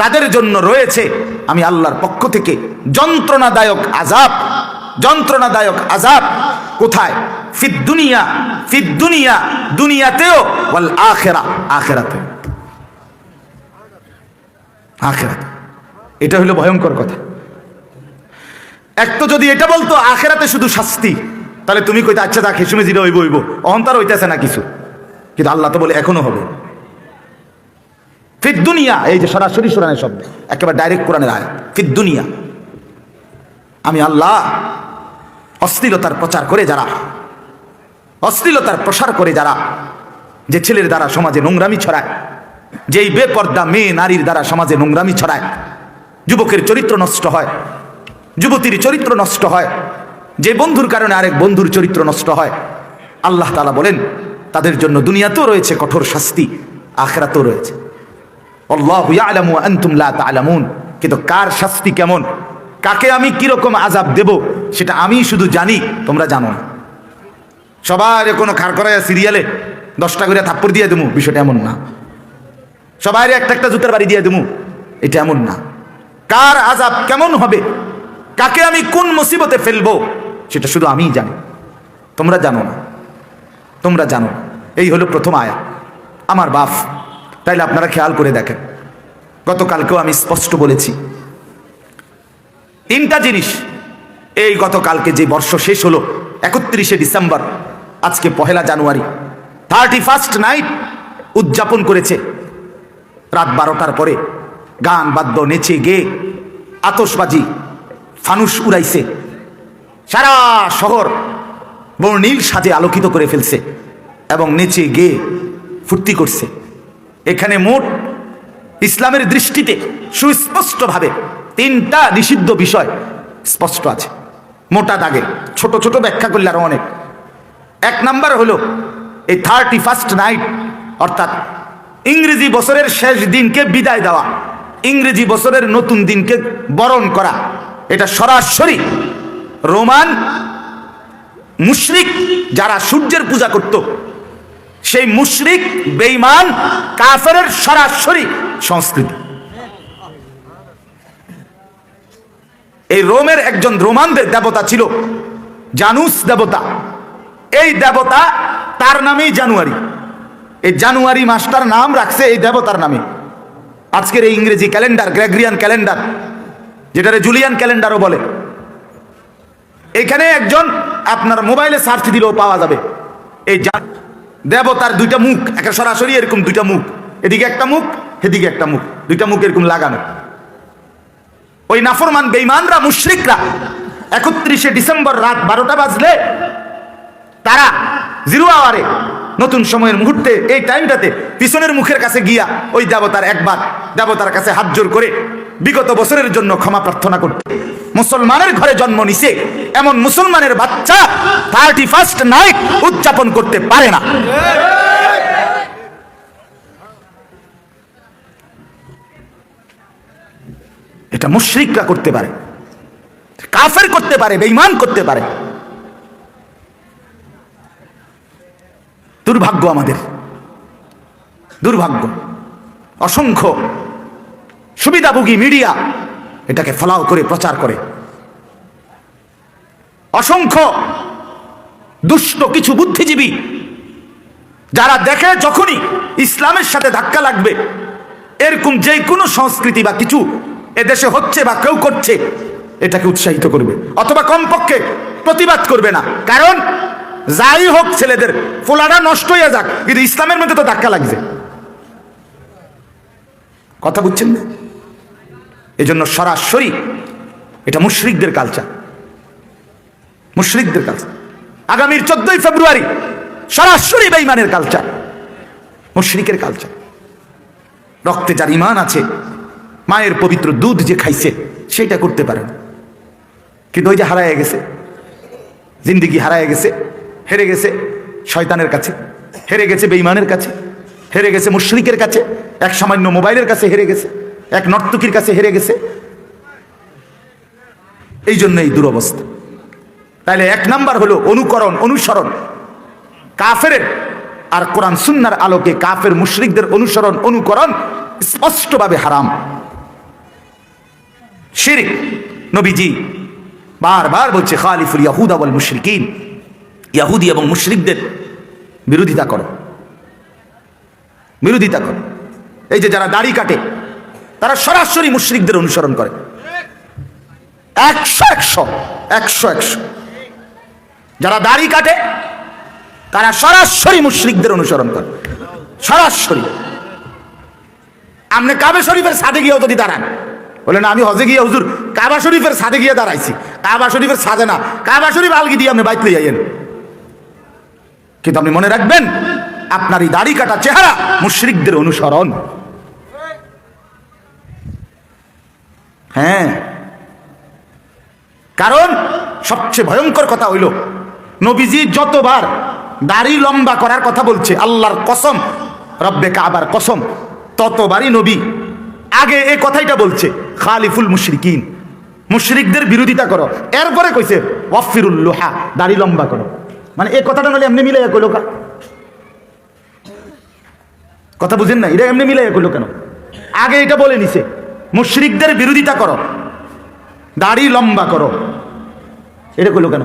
তাদের জন্য রয়েছে আমি আল্লাহর পক্ষ থেকে যন্ত্রণাদায়ক আযাব। যন্ত্রণাদায়ক আযাব কোথায়? ফিদ দুনিয়া, ফিদ দুনিয়া, দুনিয়াতেও, ওয়াল আখিরা, আখিরাতে, আখিরাতে। এটা হলো ভয়ঙ্কর কথা। এক তো যদি এটা বলতো আখিরাতে শুধু শাস্তি, তাহলে তুমি কইতে আচ্ছা যা খেসুমে জিরে হইব হইব, অহংকার হইতেছে না কিছু। কিন্তু আল্লাহ তো বলে এখনো হবে। ফিদ দুনিয়া, এই যে সরাসরি কোরআনের শব্দ, একেবারে ডাইরেক্ট কোরআনের আয়াত। ফিদ দুনিয়া, আমি আল্লাহ অশ্লীলতার প্রচার করে যারা, অশ্লীলতার প্রসার করে যারা, যে ছেলের দ্বারা সমাজে নোংরামি ছড়ায়, যেই বেপর্দা মেয়ে নারীর দ্বারা সমাজে নোংরামি ছড়ায়, যুবকের চরিত্র নষ্ট হয়, যুবতীর চরিত্র নষ্ট হয়, যে বন্ধুর কারণে আরেক বন্ধুর চরিত্র নষ্ট হয়, আল্লাহ তাআলা বলেন তাদের জন্য দুনিয়াতেও রয়েছে কঠোর শাস্তি, আখিরাতেও রয়েছে। আল্লাহু ইয়ালামু ওয়া আনতুম লা তা'লামুন। কিন্তু কার শাস্তি কেমন, কাকে আমি কিরকম আযাব দেব, সেটা আমি শুধু জানি, তোমরা জানো না। সবার কোনো খাড় করাইয়া সিরিয়ালে 10টা করে থাপ্পড় দিয়ে দেবো, বিষয়টা এমন না। সবাই একটা একটা জুতার বাড়ি দিয়ে দেবো, এটা এমন না। কার আযাব কেমন হবে, কাকে আমি কোন মুসিবতে ফেলবো, সেটা শুধু আমিই জানি, তোমরা জানো না, তোমরা জানো। এই হলো প্রথম আয়াত। আমার বাপ, তাইলে আপনারা খেয়াল করে দেখেন, গতকালকেও আমি স্পষ্ট বলেছি 3টা জিনিস। এই গতকালকে যে বর্ষ শেষ হলো 31শে ডিসেম্বর, আজকে 1 জানুয়ারি, 31st নাইট উদযাপন করেছে। রাত 12টার পরে গান বাদ্য, নেচে গে, আতশবাজি, ফানুস উড়াইছে, সারা শহর বর্ণিল সাজে আলোকিত করে ফেলছে এবং নেচে গে ফুর্তি করছে। এখানে মোট ইসলামের দৃষ্টিতে সুস্পষ্টভাবে 3টা নিষিদ্ধ বিষয় স্পষ্ট আছে, মোটা দাগে, ছোট ছোট ব্যাখ্যা করলে আরো অনেক। 1 নাম্বার হলো এই 31st নাইট, অর্থাৎ ইংরেজি বছরের শেষ দিনকে বিদায় দেওয়া, ইংরেজি বছরের নতুন দিনকে বরণ করা। এটা সরাসরি রোমান মুশরিক যারা সূর্যের পূজা করত, সেই মুশরিক বেঈমান কাফেরের সরাসরি সংস্কৃতি। এই রোমের একজন রোমানদের দেবতা ছিল জানুস দেবতা। এই দেবতা, তার নামেই জানুয়ারি। এই জানুয়ারি মাসটার নাম রাখছে এই দেবতার নামে। আজকের এই ইংরেজি ক্যালেন্ডার, গ্রেগরিয়ান ক্যালেন্ডার, যেটারে জুলিয়ান ক্যালেন্ডারও বলে, এখানে একজন আপনার মোবাইলে সার্চ দিলেও পাওয়া যাবে এই দেবতার 2টা মুখ, একটা সরাসরি এরকম 2টা মুখ, এদিকে একটা মুখ, এদিকে একটা মুখ, 2টা মুখ এরকম লাগানো। ওই নাফরমান বেঈমানরা, মুশরিকরা 31শে ডিসেম্বর রাত 12টা বাজলে তারা 0 আওয়ারে, নতুন সময়ের মুহূর্তে, এই টাইমটাতে পিছনের মুখের কাছে গিয়া ওই দেবতার একবার দেবতার কাছে হাত জোর করে বিগত বছরের জন্য ক্ষমা প্রার্থনা করতে। মুসলমানের ঘরে জন্ম নিছে এমন মুসলমানের বাচ্চা 31st নাইট উদযাপন করতে পারে না। এটা মুশরিকরা করতে পারে, কাফের করতে পারে, বেঈমান করতে পারে। দুর্ভাগ্য আমাদের, দুর্ভাগ্য। অসংখ্য সুবিধাভোগী মিডিয়া এটাকে ফলাও করে প্রচার করে। অসংখ্য দুষ্ট কিছু বুদ্ধিজীবী যারা দেখে যখনই ইসলামের সাথে ধাক্কা লাগবে, এরকম যে কোনো সংস্কৃতি বা কিছু এদেশে হচ্ছে বা কেউ করছে, এটাকে উৎসাহিত করবে অথবা কমপক্ষে প্রতিবাদ করবে না। কারণ যাই হোক, ছেলেদের ফোলাটা নষ্ট হয়ে যাক, কিন্তু ইসলামের মধ্যে তো ধাক্কা লাগছে। কথা বুঝছেন না? এজন্য সরাসরি এটা মুশরিকদের কালচার, মুশরিকদের কালচার। আগামীর 14ই ফেব্রুয়ারি সরাসরি বেঈমানের কালচার, মুশরিকের কালচার। রক্তে যার ঈমান আছে, মায়ের পবিত্র দুধ যে খাইছে, সেটা করতে পারেন। কিন্তু ওই যে হারায় গেছে, জিন্দিগি হারায় গেছে, হেরে গেছে শয়তানের কাছে, হেরে গেছে বেঈমানের কাছে, হেরে গেছে মুশরিকের কাছে, এক সামান্য মোবাইলের কাছে হেরে গেছে, এক নর্তকীর কাছে হেরে গেছে। এই জন্য এই দুরবস্থা। তাইলে 1 নাম্বার হলো অনুকরণ, অনুসরণ কাফেরের। আর কোরআন সুন্নাহর আলোকে কাফের মুশরিকদের অনুসরণ, অনুকরণ স্পষ্টভাবে হারাম, শিরক। নবীজি বারবার বলছে, খালিফুল ইয়াহুদা ওয়াল মুশরিকিন, ইহুদি এবং মুশরিকদের বিরোধিতা করো, বিরোধিতা করো। এই যে যারা দাড়ি কাটে, তারা সরাসরি মুশরিকদের অনুসরণ করে। 100 যারা দাড়ি কাটে তারা সরাসরি মুশরিকদের অনুসরণ করে, সরাসরি। আপনি কাবা শরীফের ছাদে গিয়েও যদি দাঁড়ান, বলে না আমি হজে গিয়ে হুজুর কাবা শরীফের ছাদে গিয়ে দাঁড়াইছি, কাবা শরীফের ছাদে না, কাবা শরীফ আলগি দিয়ে আপনি বাইক লইয়া যাইয়েন। কিন্তু আপনি মনে রাখবেন, আপনার এই দাড়ি কাটা চেহারা মুশরিকদের অনুসরণ। হ্যাঁ, কারণ সবচেয়ে ভয়ঙ্কর কথা হইল নবীজি যতবার দাড়ি লম্বা করার কথা বলছে, আল্লাহর কসম, রব্বে কাবার কসম, ততবারই নবী আগে এই কথাইটা বলছে, খালিফুল মুশরিকিন, মুশরিকদের বিরোধিতা করো। এরপরে কইছে ওয়াফিরুল লোহা, দাড়ি লম্বা করো। মানে এই কথাটা নাহলে এমনি মিলাইয়া কইলো কা? কথা বুঝেন না? এটা এমনি মিলাইয়া কইলো কেন? আগে এটা বলে নিছে মুশরিকদের বিরোধিতা করো, দাড়ি লম্বা করো। এটা কইলো কেন?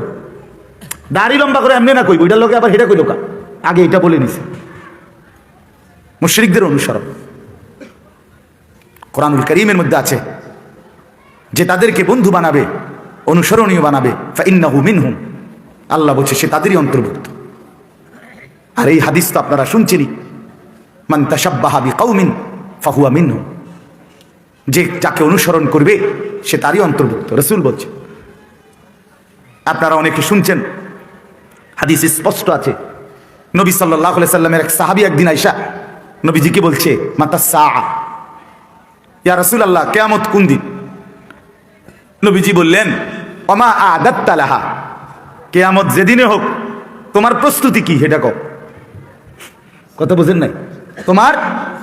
দাড়ি লম্বা করে এমনি না কইব, এটার লোকে আবার এটা কইলো কা? আগে এটা বলে নিছে মুশরিকদের অনুসরণ। কোরআনুল কারীমের মধ্যে আছে যে তাদেরকে বন্ধু বানাবে, অনুসরণীয় বানাবে, ফাইন্নাহু মিনহুম, আল্লাহ বলছে সে তাদেরই অন্তর্ভুক্ত। আর এই হাদিস তো আপনারা শুনছেনই, মান তাশাব্বাহা বিকাউমিন ফাহুয়া মিনহুম, যে যাকে অনুসরণ করবে সে তারই অন্তর্ভুক্ত, রাসূল বলছে। আপনারা অনেকে শুনছেন, হাদিস স্পষ্ট আছে, নবী সাল্লাল্লাহু আলাইহি সাল্লামের এক সাহাবী একদিন আয়েশা নবীজিকে বলছে, মাতা সাআ, ইয়া রাসূলুল্লাহ, কিয়ামত কোন দিন? নবীজি বললেন, ওমা আদাত্তা লাহা, কিয়ামত যেদিনে হোক তোমার প্রস্তুতি কি সেটা কও। কথা বুঝেন নাই? তোমার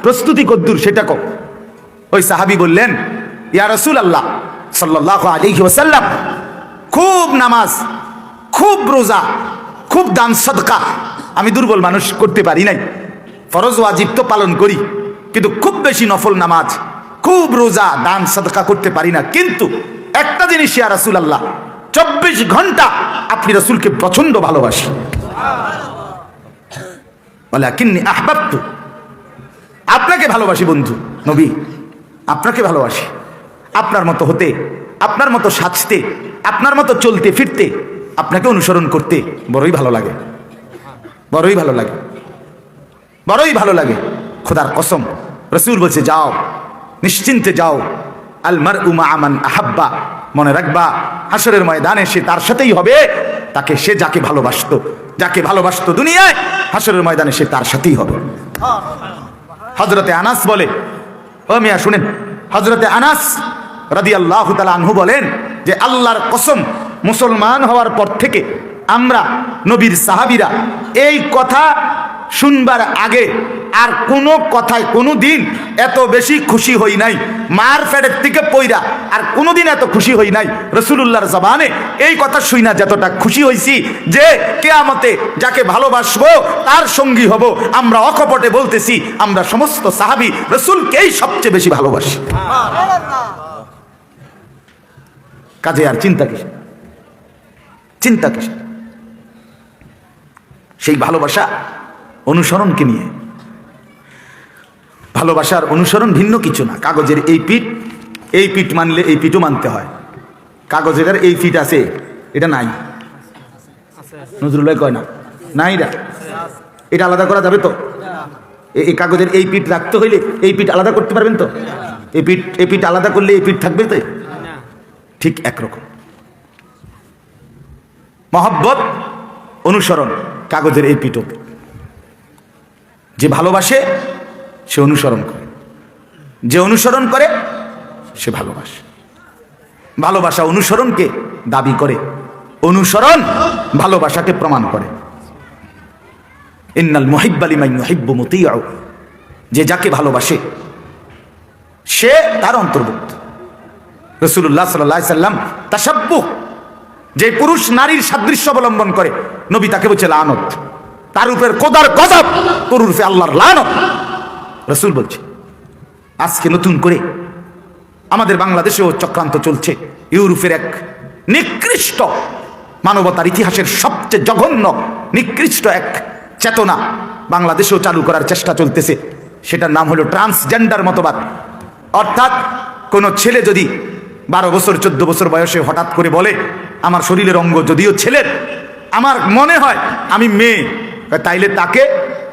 প্রস্তুতি কদ্দুর সেটা কও। ওই সাহাবী বললেন, ইয়া রাসূলুল্লাহ সাল্লাল্লাহু আলাইহি ওয়াসাল্লাম, খুব নামাজ, খুব রোজা, খুব দান সাদকা আমি দুর্বল মানুষ করতে পারি নাই, ফরজ ওয়াজিব তো পালন করি, কিন্তু খুব বেশি নফল নামাজ, খুব রোজা, দান সাদকা করতে পারি না। কিন্তু একটা জিনিস ইয়া রাসূলুল্লাহ, 24 ঘন্টা আপনি রাসূলকে প্রচন্ড ভালোবাসি। ওয়ালাকিন্নী আহবাবতু, আপনাকে ভালোবাসি বন্ধু নবী, আপনাকে ভালোবাসি। আপনার মতো হতে, আপনার মতো সাজতে, আপনার মতো চলতে ফিরতে, আপনাকে অনুসরণ করতে বড়ই ভালো লাগে, বড়ই ভালো লাগে, বড়ই ভালো লাগে। খোদার কসম, রাসূল বলছে, যাও নিশ্চিন্তে যাও, আল মারউ মা মান আহাব্বা, মনে রাখবা হাসরের ময়দানে সে তার সাথেই হবে, তাকে সে যাকে ভালোবাসতো, যাকে ভালোবাসতো দুনিয়ায়, হাসরের ময়দানে সে তার সাথেই হবে। হযরতে আনাস বলে, ও মিয়া শুনেন, হযরতে আনাস রাদিয়াল্লাহু তাআলা আনহু বলেন যে আল্লাহর কসম, মুসলমান হওয়ার পর থেকে আমরা নবীর সাহাবীরা এই কথা শুনবার আগে আর কোনো কথায় কোনো দিন এত বেশি খুশি হই নাই, মার ফেডের থেকে পইরা আর কোনোদিন এত খুশি হই নাই রাসূলুল্লাহর জবানে এই কথা শুই না যতটা খুশি হইছি যে কিয়ামতে যাকে ভালোবাসবো তার সঙ্গী হব। আমরা অকপটে বলতেছি, আমরা সমস্ত সাহাবী রাসূলকেই সবচেয়ে বেশি ভালোবাসি। কাজে আর চিন্তা কিসে, চিন্তা কিসে? সেই ভালোবাসা অনুসরণকে নিয়ে। ভালোবাসার অনুসরণ ভিন্ন কিছু না। কাগজের এই পিঠ, এই পিঠ মানলে এই পিঠও মানতে হয়। কাগজের এই পিঠ আছে, এটা নাই, নজরুল কয় না, নাই, এটা আলাদা করা যাবে তো? এই কাগজের এই পিঠ রাখতে হইলে এই পিঠ আলাদা করতে পারবেন তো? এই পিঠ আলাদা করলে এই পিঠ থাকবে তো? ঠিক একরকম মহব্বত, অনুসরণ, কাগজের এই পিঠও। যে ভালোবাসে সে অনুসরণ করে, যে অনুসরণ করে সে ভালোবাসে। ভালোবাসা অনুসরণকে দাবি করে, অনুসরণ ভালোবাসাকে প্রমাণ করে। ইন্নাল মুহিব্বা লিমান ইউহিব্বু মুতিউ, যে যাকে ভালোবাসে সে তার অন্তর্ভুক্ত। রাসূলুল্লাহ সাল্লাল্লাহু আলাইহি সাল্লাম তাশাব্বুহ, যে পুরুষ নারীর সাদৃশ্য অবলম্বন করে, নবী তাকে বলছে লানত, তার উপর খোদার গজব, তোর উপরে আল্লাহর লানত। রাসূল বলছে আজকে নতুন করে আমাদের বাংলাদেশেও চক্রান্ত চলছে। ইউরোপের এক নিকৃষ্ট, মানবতার ইতিহাসের সবচেয়ে জঘন্য নিকৃষ্ট এক চেতনা বাংলাদেশেও চালু করার চেষ্টা চলতেছে। সেটার নাম হলো ট্রান্সজেন্ডার মতবাদ। অর্থাৎ কোন ছেলে যদি 12 বছর 14 বছর বয়সে হঠাৎ করে বলে আমার শরীরের অঙ্গ যদিও ছেলের, আমার মনে হয় আমি মেয়ে, তাইলে তাকে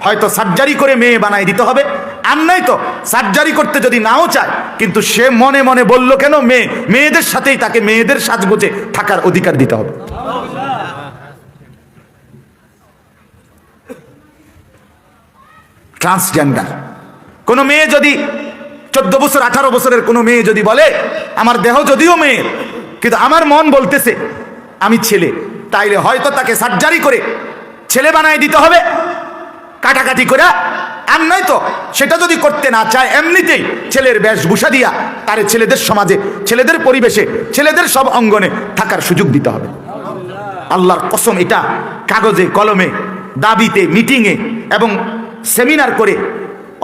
হয়তো সার্জারি করে মেয়ে বানাই দিতে হবে। আর নাই তো সার্জারি করতে যদি নাও চায়, কিন্তু সে মনে মনে বলল কেন মেয়ে, মেয়েদের সাথেই তাকে মেয়েদের সাজগোজে থাকার অধিকার দিতে হবে। ট্রান্সজেন্ডার কোন মেয়ে যদি 14 বছর 18 বছরের কোন মেয়ে যদি বলে আমার দেহ যদিও মেয়ে, কিন্তু আমার মন বলতেছে আমি ছেলে, তাইলে হয়তো তাকে সার্জারি করে ছেলে বানায় দিতে হবে, কাটাকাটি করে। আর নয় তো সেটা যদি করতে না চায়, এমনিতেই ছেলের বেশভূষা দিয়া তারে ছেলেদের সমাজে, ছেলেদের পরিবেশে, ছেলেদের সব অঙ্গনে থাকার সুযোগ দিতে হবে। আল্লাহর কসম, এটা কাগজে কলমে, দাবিতে, মিটিংয়ে এবং সেমিনার করে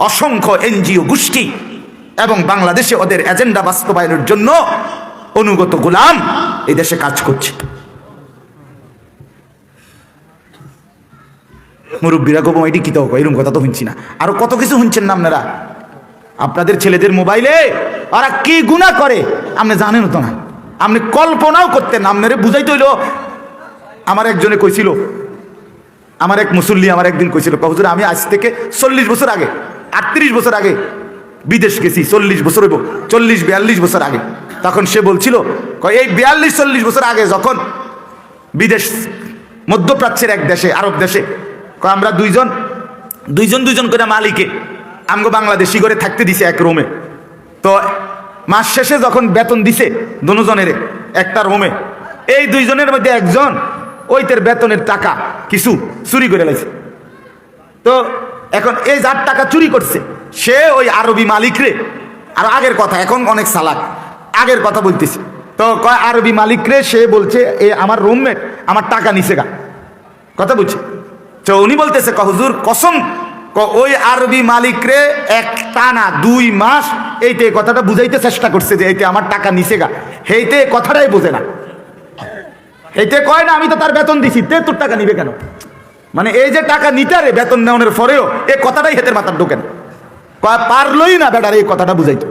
অসংখ্য এনজিও গোষ্ঠী এবং বাংলাদেশে ওদের এজেন্ডা বাস্তবায়নের জন্য অনুগত গোলাম এই দেশে কাজ করছে। মুরব্বীরা গোবো এটি কি তো এরকম কথা তো শুনছি না, আরো কত কিছু শুনছেন না আপনারা। আপনাদের ছেলেদের মোবাইলে ওরা কি গুনাহ করে আপনি জানেন তো না, আপনি কল্পনাও করতেন না। আপনারে বুঝাইতে হইল। আমার একজনে কইছিল, আমার এক মুসল্লি আমার একদিন কইছিল, হুজুর আমি আজ থেকে 40 বছর আগে, 38 বছর আগে বিদেশ গেছি। 40 বছর হইব, 40-42 বছর আগে। তখন সে বলছিল, এই 42-40 বছর আগে যখন বিদেশ, মধ্যপ্রাচ্যের এক দেশে, আরব দেশে, আমরা দুইজন করে মালিকে আমগো বাংলাদেশি করে থাকতে দিছে এক রুমে। তো মাস শেষে যখন বেতন দিছে দুজনের একটা রুমে, এই দুইজনের মধ্যে একজন ওইতের বেতনের টাকা কিছু চুরি করে লাইছে। তো এখন এই যার টাকা চুরি করছে সে ওই আরবি মালিকরে, আর আগের কথা, এখন অনেক চালাক, আগের কথা বলতেছে। তো কয় আরবি মালিকরে সে বলছে এ আমার রুমমেট আমার টাকা নিছে গা, কথা বুঝছে। তো উনি বলতেছে, হুজুর কসম, ওই আরবি মালিকরে এক টানা 2 মাস এইতে কথাটা বুঝাইতে চেষ্টা করছে যে এইতে আমার টাকা নিছে গা, সেইতে কথাটাই বোঝে না। এইতে কয় না আমি তো তার বেতন দিছি, তে তোর টাকা নিবে কেন? মানে এই যে টাকা নিতারে বেতন নেওয়ার পরেও এই কথাটাই হেতের মাথার ঢোকে না। পারলই না বেটার এই কথাটা বুঝাইতো,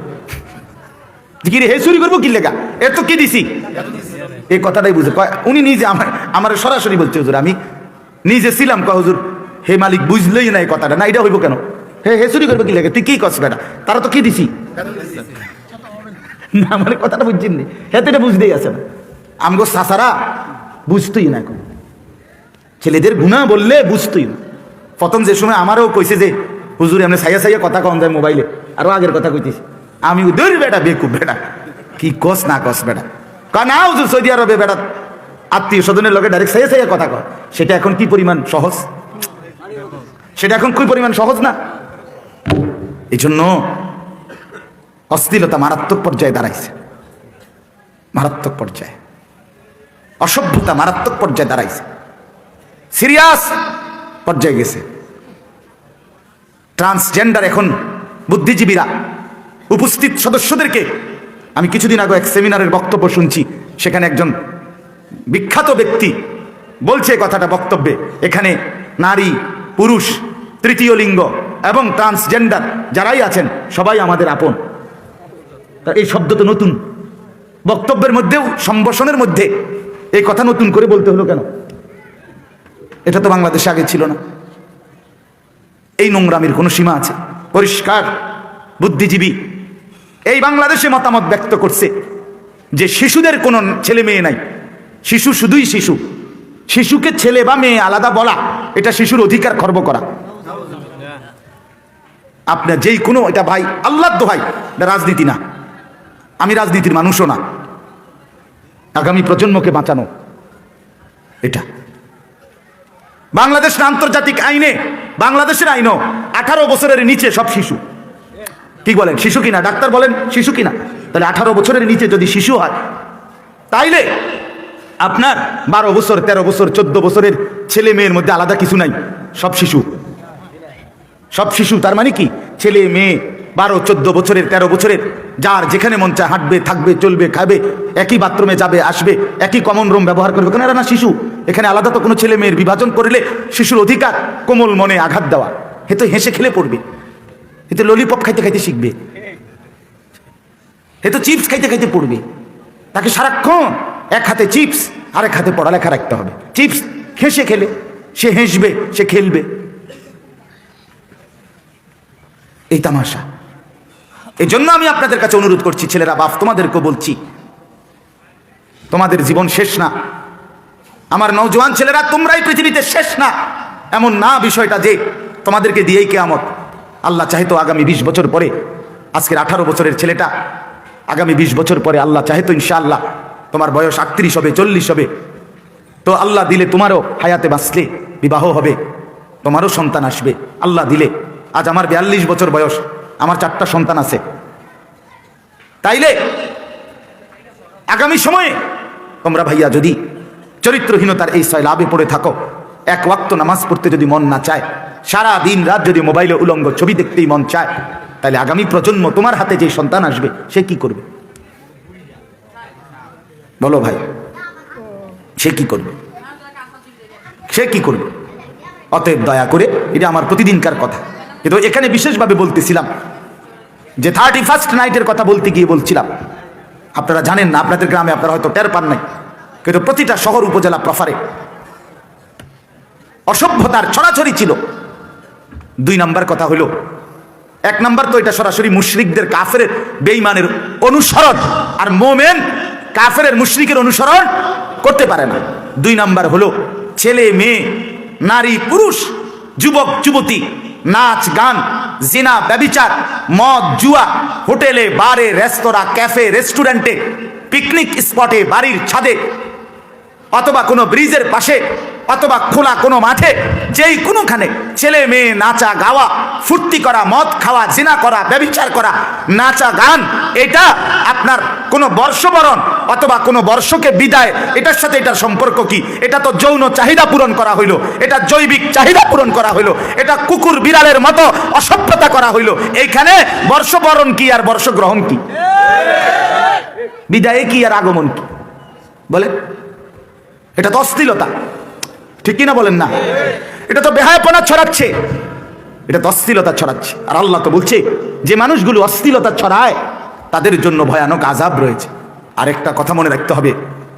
কি রে হে চুরি করবো কি লেগা, এর তো কি দিছি, এই কথাটাই বুঝে। উনি নিজে আমার সরাসরি বলছে, হুজুর আমি নিজে ছিলাম, হুজুর হে মালিক বুঝলেই না এই কথাটা, না এটা হইব কেন, হে চুরি করবো কি লেগে, তুই কি করছ বেটা, তারা তো কি দিছি না, মানে কথাটা বুঝছেন নি, হেতে এটা বুঝতেই আছে না। আমগো চাচারা বুঝতই না, এখন ছেলেদের গুনাহ বললে বুঝতই না। প্রথম যে সময় আমারও কইছে যে হুজুর এমনি সাইয়া কথা কম যায় মোবাইলে, আরো আগের কথা কইতেছি আমি, উদর বেটা বেকুব বেটা, কি কস না কস বেটা, না হুজুর সৌদি আরবে বেটা আত্মীয় স্বজনের লোকে ডাইরেক্ট সাইয়া কথা কয়, সেটা এখন কি পরিমাণ সহজ, সেটা এখন কি পরিমাণ সহজ না। এই জন্য অশ্লীলতা মারাত্মক পর্যায়ে দাঁড়াইছে, মারাত্মক পর্যায়ে, অসভ্যতা মারাত্মক পর্যায়ে দাঁড়াইছে, সিরিয়াস পর্যায়ে গেছে। ট্রান্সজেন্ডার এখন বুদ্ধিজীবীরা উপস্থিত সদস্যদেরকে, আমি কিছুদিন আগে এক সেমিনারের বক্তব্য শুনছি, সেখানে একজন বিখ্যাত ব্যক্তি বলছে কথাটা বক্তব্যে, এখানে নারী, পুরুষ, তৃতীয় লিঙ্গ এবং ট্রান্সজেন্ডার যারাই আছেন সবাই আমাদের আপন। তা এই শব্দ তো নতুন, বক্তব্যের মধ্যেও সম্ভাষণের মধ্যে এই কথা নতুন করে বলতে হলো কেন? এটা তো বাংলাদেশে আগে ছিল না। এই নোংরামির কোনো সীমা আছে? পরিষ্কার বুদ্ধিজীবী এই বাংলাদেশে মতামত ব্যক্ত করছে যে শিশুদের কোনো ছেলে মেয়ে নাই, শিশু শুধুই শিশু, শিশুকে ছেলে বা মেয়ে আলাদা বলা এটা শিশুর অধিকার খর্ব করা। আপনার যেই কোনো, এটা ভাই আল্লাহর দোহাই, এটা রাজনীতি না, আমি রাজনীতির মানুষও না, আগামী প্রজন্মকে বাঁচানো এটা বাংলাদেশের আন্তর্জাতিক আইনে, বাংলাদেশের আইনও 18 বছরের নিচে সব শিশু। কি বলেন শিশু কিনা? ডাক্তার বলেন শিশু কিনা? তাহলে 18 বছরের নিচে যদি শিশু হয়, তাইলে আপনার 12 বছর, 13 বছর, 14 বছরের ছেলে মেয়ের মধ্যে আলাদা কিছু নাই, সব শিশু, সব শিশু। তার মানে কি ছেলে মেয়ে 12, 14 বছরের, 13 বছরের, যার যেখানে মন চায় হাঁটবে, থাকবে, চলবে, খাবে, একই বাথরুমে যাবে, আসবে, একই কমন রুম ব্যবহার করবে, কেন? এরা না শিশু, এখানে আলাদা তো কোনো ছেলে মেয়ের বিভাজন করলে শিশুর অধিকার কোমল মনে আঘাত দেওয়া। এ তো হেসে খেলে পড়বে, এ তো ললিপপ খাইতে খাইতে শিখবে, এ তো চিপস খাইতে খাইতে পড়বে। তাকে সারাক্ষণ এক হাতে চিপস আর এক হাতে পড়ালেখা রাখতে হবে। চিপস হেসে খেলে সে হেসবে, সে খেলবে, এই তামাশা। এই জন্য আমি আপনাদের কাছে অনুরোধ করছি, ছেলেরা, বাপ, তোমাদেরকেও বলছি, তোমাদের জীবন শেষ না। আমার নওজোয়ান ছেলেরা, তোমরাই পৃথিবীতে শেষ না, এমন না বিষয়টা যে তোমাদেরকে দিয়েই কিয়ামত। আল্লাহ চাহে তো আগামী 20 বছর পরে, আজকের 18 বছরের ছেলেটা আগামী 20 বছর পরে আল্লাহ চাহে তো ইনশাআল্লাহ তোমার বয়স 38 হবে, 40 হবে, তো আল্লাহ দিলে তোমারও হায়াতে বাঁচলে বিবাহ হবে, তোমারও সন্তান আসবে আল্লাহ দিলে। আজ আমার 42 বছর বয়স, আমার 4টা সন্তান আছে। তাইলে আগামী সময়ে তোমরা ভাইয়া যদি চরিত্রহীনতার এই লাভে পড়ে থাকো, এক ওয়াক্ত নামাজ পড়তে যদি মন না চায়, সারা দিন রাত যদি মোবাইলে উলঙ্গ ছবি দেখতেই মন চায়, তাহলে আগামী প্রজন্ম তোমার হাতে যে সন্তান আসবে সে কি করবে? বলো ভাই, সে কি করবে? সে কি করবে? অতএব দয়া করে, এটা আমার প্রতিদিনকার কথা, কিন্তু এখানে বিশেষভাবে বলতেছিলাম যে 31st নাইটের কথা বলতে গিয়ে বলছিলাম, আপনারা জানেন না, আপনাদের গ্রামে আপনারা হয়তো টের পান নাই, কিন্তু প্রতিটা শহর উপজেলা প্রফারে অসভ্যতার ছড়াছড়ি ছিল। 2 নাম্বার কথা হলো, 1 নাম্বার তো এটা সরাসরি মুশরিকদের কাফেরের বেঈমানের অনুসরণ, আর মোমেন কাফেরের মুশরিকের অনুসরণ করতে পারে না। 2 নাম্বার হলো ছেলে মেয়ে, নারী পুরুষ, যুবক যুবতী, নাচ গান, জিনা ব্যভিচার, মদ জুয়া, হোটেলে বারে রেস্তোরাঁ ক্যাফে রেস্টুরেন্টে, পিকনিক স্পটে, বাড়ির ছাদে, অথবা কোনো ব্রিজের পাশে, অথবা খোলা কোনো মাঠে, যেই কোনোখানে ছেলে মেয়ে নাচা গাওয়া, ফুর্তি করা, মদ খাওয়া, জিনা করা, ব্যভিচার করা, নাচা গান, এটা আপনার কোনো বর্ষবরণ অথবা কোনো বর্ষকে বিদায়, এটার সাথে এটার সম্পর্ক কি? এটা তো যৌন চাহিদা পূরণ করা হইল, এটা জৈবিক চাহিদা পূরণ করা হইল, এটা কুকুর বিড়ালের মতো অসভ্যতা করা হইল। এইখানে বর্ষবরণ কি আর বর্ষগ্রহণ কি? বিদায়ে কি আর আগমন কি? বলে এটা তো অশ্লীলতা, ঠিক কিনা বলেন না? এটা তো বেহায়াপনা ছড়াচ্ছে, এটা তো অশ্লীলতা ছড়াচ্ছে। আর আল্লাহ তো বলছে যে মানুষগুলো অশ্লীলতা ছড়ায় তাদের জন্য ভয়ানক আযাব রয়েছে। আরেকটা কথা মনে রাখতে হবে,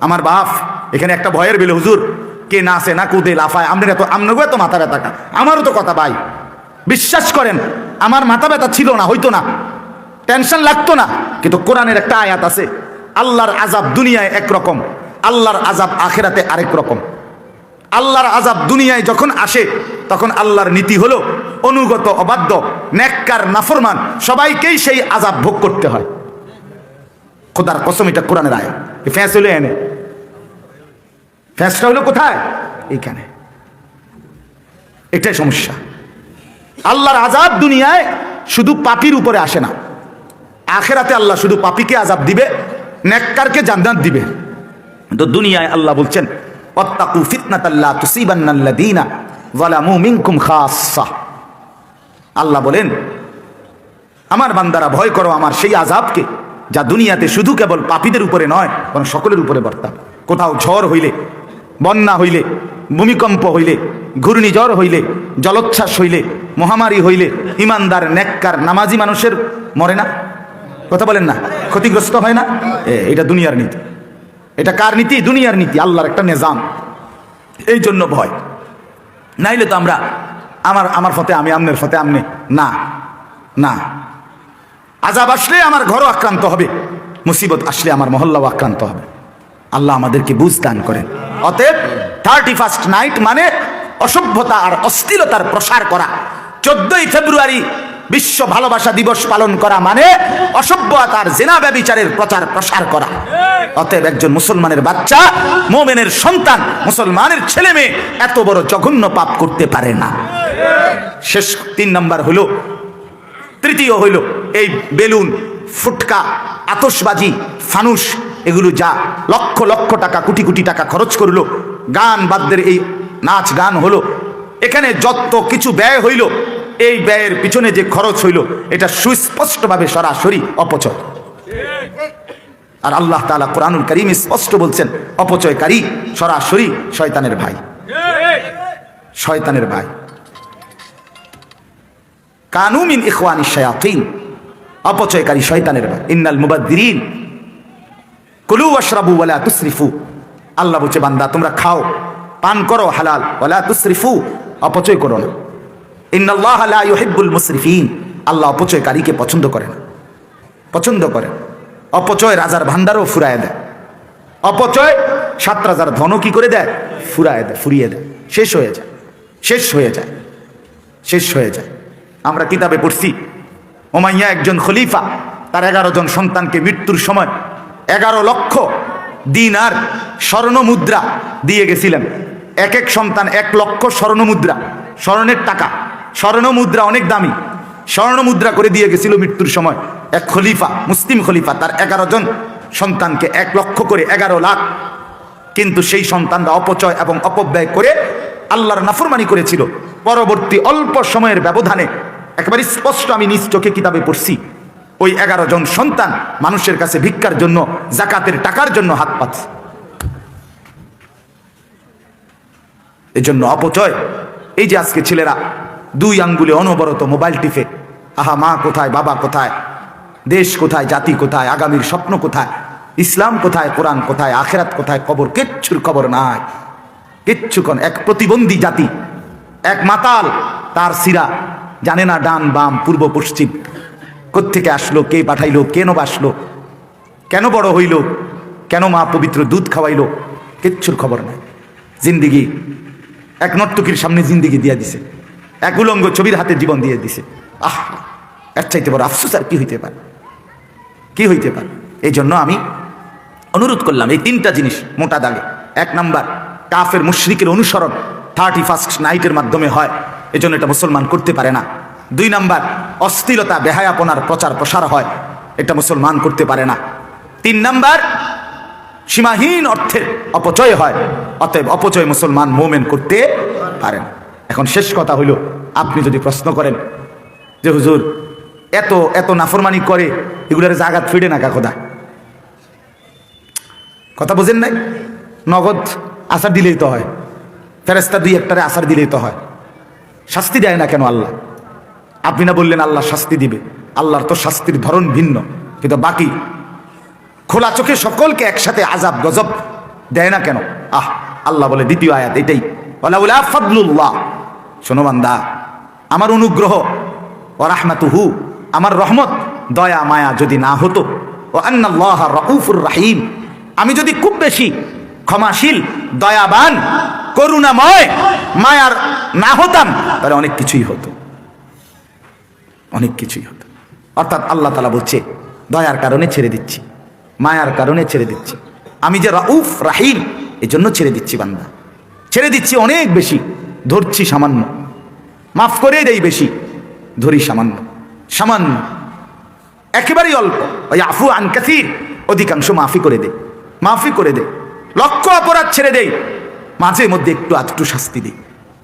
আমার বাপ এখানে একটা ভয়ের বেলে, হুজুর কে নাচে না কুদে লাফায়, আমনগো এত মাথা ব্যথা কা? আমারও তো কথা ভাই, বিশ্বাস করেন আমার মাথা ব্যথা ছিল না, হইতো না, টেনশন লাগতো না, কিন্তু কোরআনের একটা আয়াত আছে, আল্লাহর আযাব দুনিয়ায় একরকম, আল্লাহর আযাব আখিরাতে আরেক রকম। আল্লাহর আযাব দুনিয়ায় যখন আসে তখন আল্লাহর নীতি হলো অনুগত অবাধ্য নেককার নাফরমান সবাইকেই সেই আযাব ভোগ করতে হয়। খোদার কসম, এটা কোরআনের আয়াত। ফ্যাঁস হলো এনে, ফ্যাঁসটা হলো কোথায়? এইখানে। এটাই সমস্যা। আল্লাহর আযাব দুনিয়ায় শুধু পাপীর উপরে আসে না, আখিরাতে আল্লাহ শুধু পাপীকে আযাব দিবে, নেককারকে জান্নাত দিবে। তো দুনিয়ায় আল্লাহ বলছেন ওয়াত্তাকু ফিতনাতাল লা তুসিবান্নাল্লাযীনা যালামু মিনকুম খাসসা। আল্লাহ বলেন আমার বান্দারা ভয় করো আমার সেই আযাবকে, যা দুনিয়াতে শুধু কেবল পাপীদের উপরে নয় বরং সকলের উপরে বর্তাবে। কোথাও ঝড় হইলে, বন্যা হইলে, ভূমিকম্প হইলে, ঘূর্ণিঝড় হইলে, জলোচ্ছ্বাস হইলে, মহামারী হইলে ইমানদার নেককার নামাজি মানুষের মরে না? কথা বলেন না? ক্ষতিগ্রস্ত হয় না? এটা দুনিয়ার নীতি। এটা কার নীতি? দুনিয়ার নীতি, আল্লাহর একটা নিজাম। এই জন্য ভয়, নাইলে তো আমরা আমার ফতে আমি, আমনের ফতে আমনে, না না। আযাব আসলে আমার ঘরও আক্রান্ত হবে, মুসিবত আসলে আমার মহল্লাও আক্রান্ত হবে। আল্লাহ আমাদেরকে বুঝ দান করেন। অতএব 31st নাইট মানে অসভ্যতা আর অশ্লীলতার প্রসার করা। 14ই ফেব্রুয়ারি বিশ্ব ভালোবাসা দিবস পালন করা মানে অসভ্যতা আর জিনা ব্যভিচারের প্রচার প্রসার করা। অতএব একজন মুসলমানের বাচ্চা, মুমিনের সন্তান, মুসলমানের ছেলে মেয়ে এত বড় জঘন্য পাপ করতে পারে না। শেষ 3 নাম্বার হলো, তৃতীয় হইল এই বেলুন, ফুটকা, আতশবাজি, ফানুস, এগুলো যা লক্ষ লক্ষ টাকা, কোটি কোটি টাকা খরচ করলো, গান বাদ্যের এই নাচ গান হলো, এখানে যত কিছু ব্যয় হইল, এই ব্যয়ের পিছনে যে খরচ হইল এটা সুস্পষ্টভাবে সরাসরি অপচয়। আর আল্লাহ তাআলা কোরআনুল কারীম স্পষ্ট বলছেন অপচয়কারী সরাসরি শয়তানের ভাই, শয়তানের ভাই। কানু মিন ইখওয়ানিশ শায়াতিন, অপচয়কারী শয়তানের ভাই। ইন্নাল মুবাদদিরিন কুলু ওয়াশরাবু ওয়ালা তুসরিফু। আল্লাহ বলছে বান্দা তোমরা খাও পান করো হালাল, ওয়ালা তুসরিফু, অপচয় করো না। ইন্নাল্লাহা লা ইউহিব্বুল মুসরিফিন, আল্লাহ অপচয়কারীকে পছন্দ করে না, পছন্দ করে। অপচয় রাজার ভান্ডারও ফুরায় দেয়, অপচয় 7 রাজার ধনও কি করে দেয়? ফুরায় দেয়, ফুরিয়ে দেয়, শেষ হয়ে যায়, শেষ হয়ে যায়, শেষ হয়ে যায়। আমরা কিতাবে পড়ছি উমাইয়া একজন খলিফা, তার 11 জন সন্তানকে মৃত্যুর সময় 11 লক্ষ দিনার স্বর্ণ মুদ্রা দিয়ে গেছিলেন। এক এক সন্তান 1 লক্ষ স্বর্ণ মুদ্রা, স্বর্ণের টাকা, স্বর্ণ মুদ্রা অনেক দামি, স্বর্ণ মুদ্রা করে দিয়ে গেছিল মৃত্যুর সময় এক খলিফা, মুসলিম খলিফা, তার 11 জন সন্তানকে 1 লক্ষ করে 11 লাখ। কিন্তু সেই সন্তানরা অপচয় এবং অপব্যয় করে আল্লাহর নাফরমানি করেছিল। পরবর্তী অল্প সময়ের ব্যবধানে একেবারে স্পষ্ট আমি নিজ চোখে কিতাবে পড়ছি, ওই 11 জন সন্তান মানুষের কাছে ভিক্ষার জন্য, জাকাতের টাকার জন্য হাত পাচ্ছে। এজন্য অপচয়। এই যে আজকে ছেলেরা 2 আঙ্গুলে অনবরত মোবাইল টিপে, আহা মা কোথায়, বাবা কোথায়, দেশ কোথায়, জাতি কোথায়, আগামীর স্বপ্ন কোথায়, ইসলাম কোথায়, কোরআন কোথায়, আখেরাত কোথায়, কবর কিচ্ছুর খবর নাই, কিচ্ছুক্ষণ। এক প্রতিবন্ধী জাতি, এক মাতাল, তার সিরা জানে না ডান বাম পূর্ব পশ্চিম, কোত্থেকে আসলো, কে পাঠাইলো, কেন বাসলো, কেন বড় হইল, কেন মা পবিত্র দুধ খাওয়াইলো, কিচ্ছুর খবর নাই। জিন্দিগি এক নর্তকীর সামনে জিন্দিগি দিয়ে দিছে, এক উলঙ্গ ছবির হাতে জীবন দিয়ে দিছে। আহ, এর চাইতে বড় আফসোস আর কি হইতে পারে, কি হইতে পারে? এই জন্য আমি অনুরোধ করলাম এই 3টা জিনিস মোটা দাগে। 1 নাম্বার, কাফের মুশরিকের অনুসরণ 31st নাইটের মাধ্যমে হয়, এজন্য এটা মুসলমান করতে পারে না। 2 নাম্বার, অশ্লীলতা বেহায়াপনার প্রচার প্রসার হয়, এটা মুসলমান করতে পারে না। 3 নাম্বার, সীমাহীন অর্থের অপচয় হয়, অতএব অপচয় মুসলমান মোমেন করতে পারেন। এখন শেষ কথা হইল, আপনি যদি প্রশ্ন করেন যে হুজুর এত এত নাফরমানি করে, এগুলোর জাগাত ফিরে না কাকদা, কথা বোঝেন নাই? নগদ আসার দিলেই তো হয়, ফেরেস্তা 2-1টারে আসার দিলেই তো হয়, শাস্তি দেয় না কেন আল্লাহ? আপনি না বললেন আল্লাহ শাস্তি দিবে, আল্লাহর তো শাস্তির ধরন ভিন্ন, কিন্তু বাকি খোলা চোখে সকলকে একসাথে আযাব গজব দেয় না কেন? আল্লাহ বলে 2য় আয়াত এটাই, ওয়ালাউলা ফাদলুল্লাহ, শোনো বান্দা, আমার অনুগ্রহ, ওয়া রাহমাতুহু, আমার রহমত, দয়া মায়া যদি না হতো, ও আন্নাল্লাহ রাউফুর রাহিম, আমি যদি খুব বেশি ক্ষমাশীল, দয়াবান, করুণাময়, মায়ার না হতাম, তাহলে অনেক কিছুই হতো, অনেক কিছুই হতো। অর্থাৎ আল্লাহ তাআলা বলছে দয়ার কারণে ছেড়ে দিচ্ছি, মায়ার কারণে ছেড়ে দিচ্ছি, আমি যে রাউফ রাহিম এই জন্য ছেড়ে দিচ্ছি বান্দা, ছেড়ে দিচ্ছি অনেক বেশি, ধরছি সামান্য, মাফ করে দেই বেশি, ধরি সামান্য, সামান্য একেবারেই অল্প। ইয়াফু আন কাসীর, অধিকাংশ মাফি করে দে, মাফি করে দে, লক্ষ অপরাধ ছেড়ে দেই, মাঝে মধ্যে একটু আধটু শাস্তি দিই।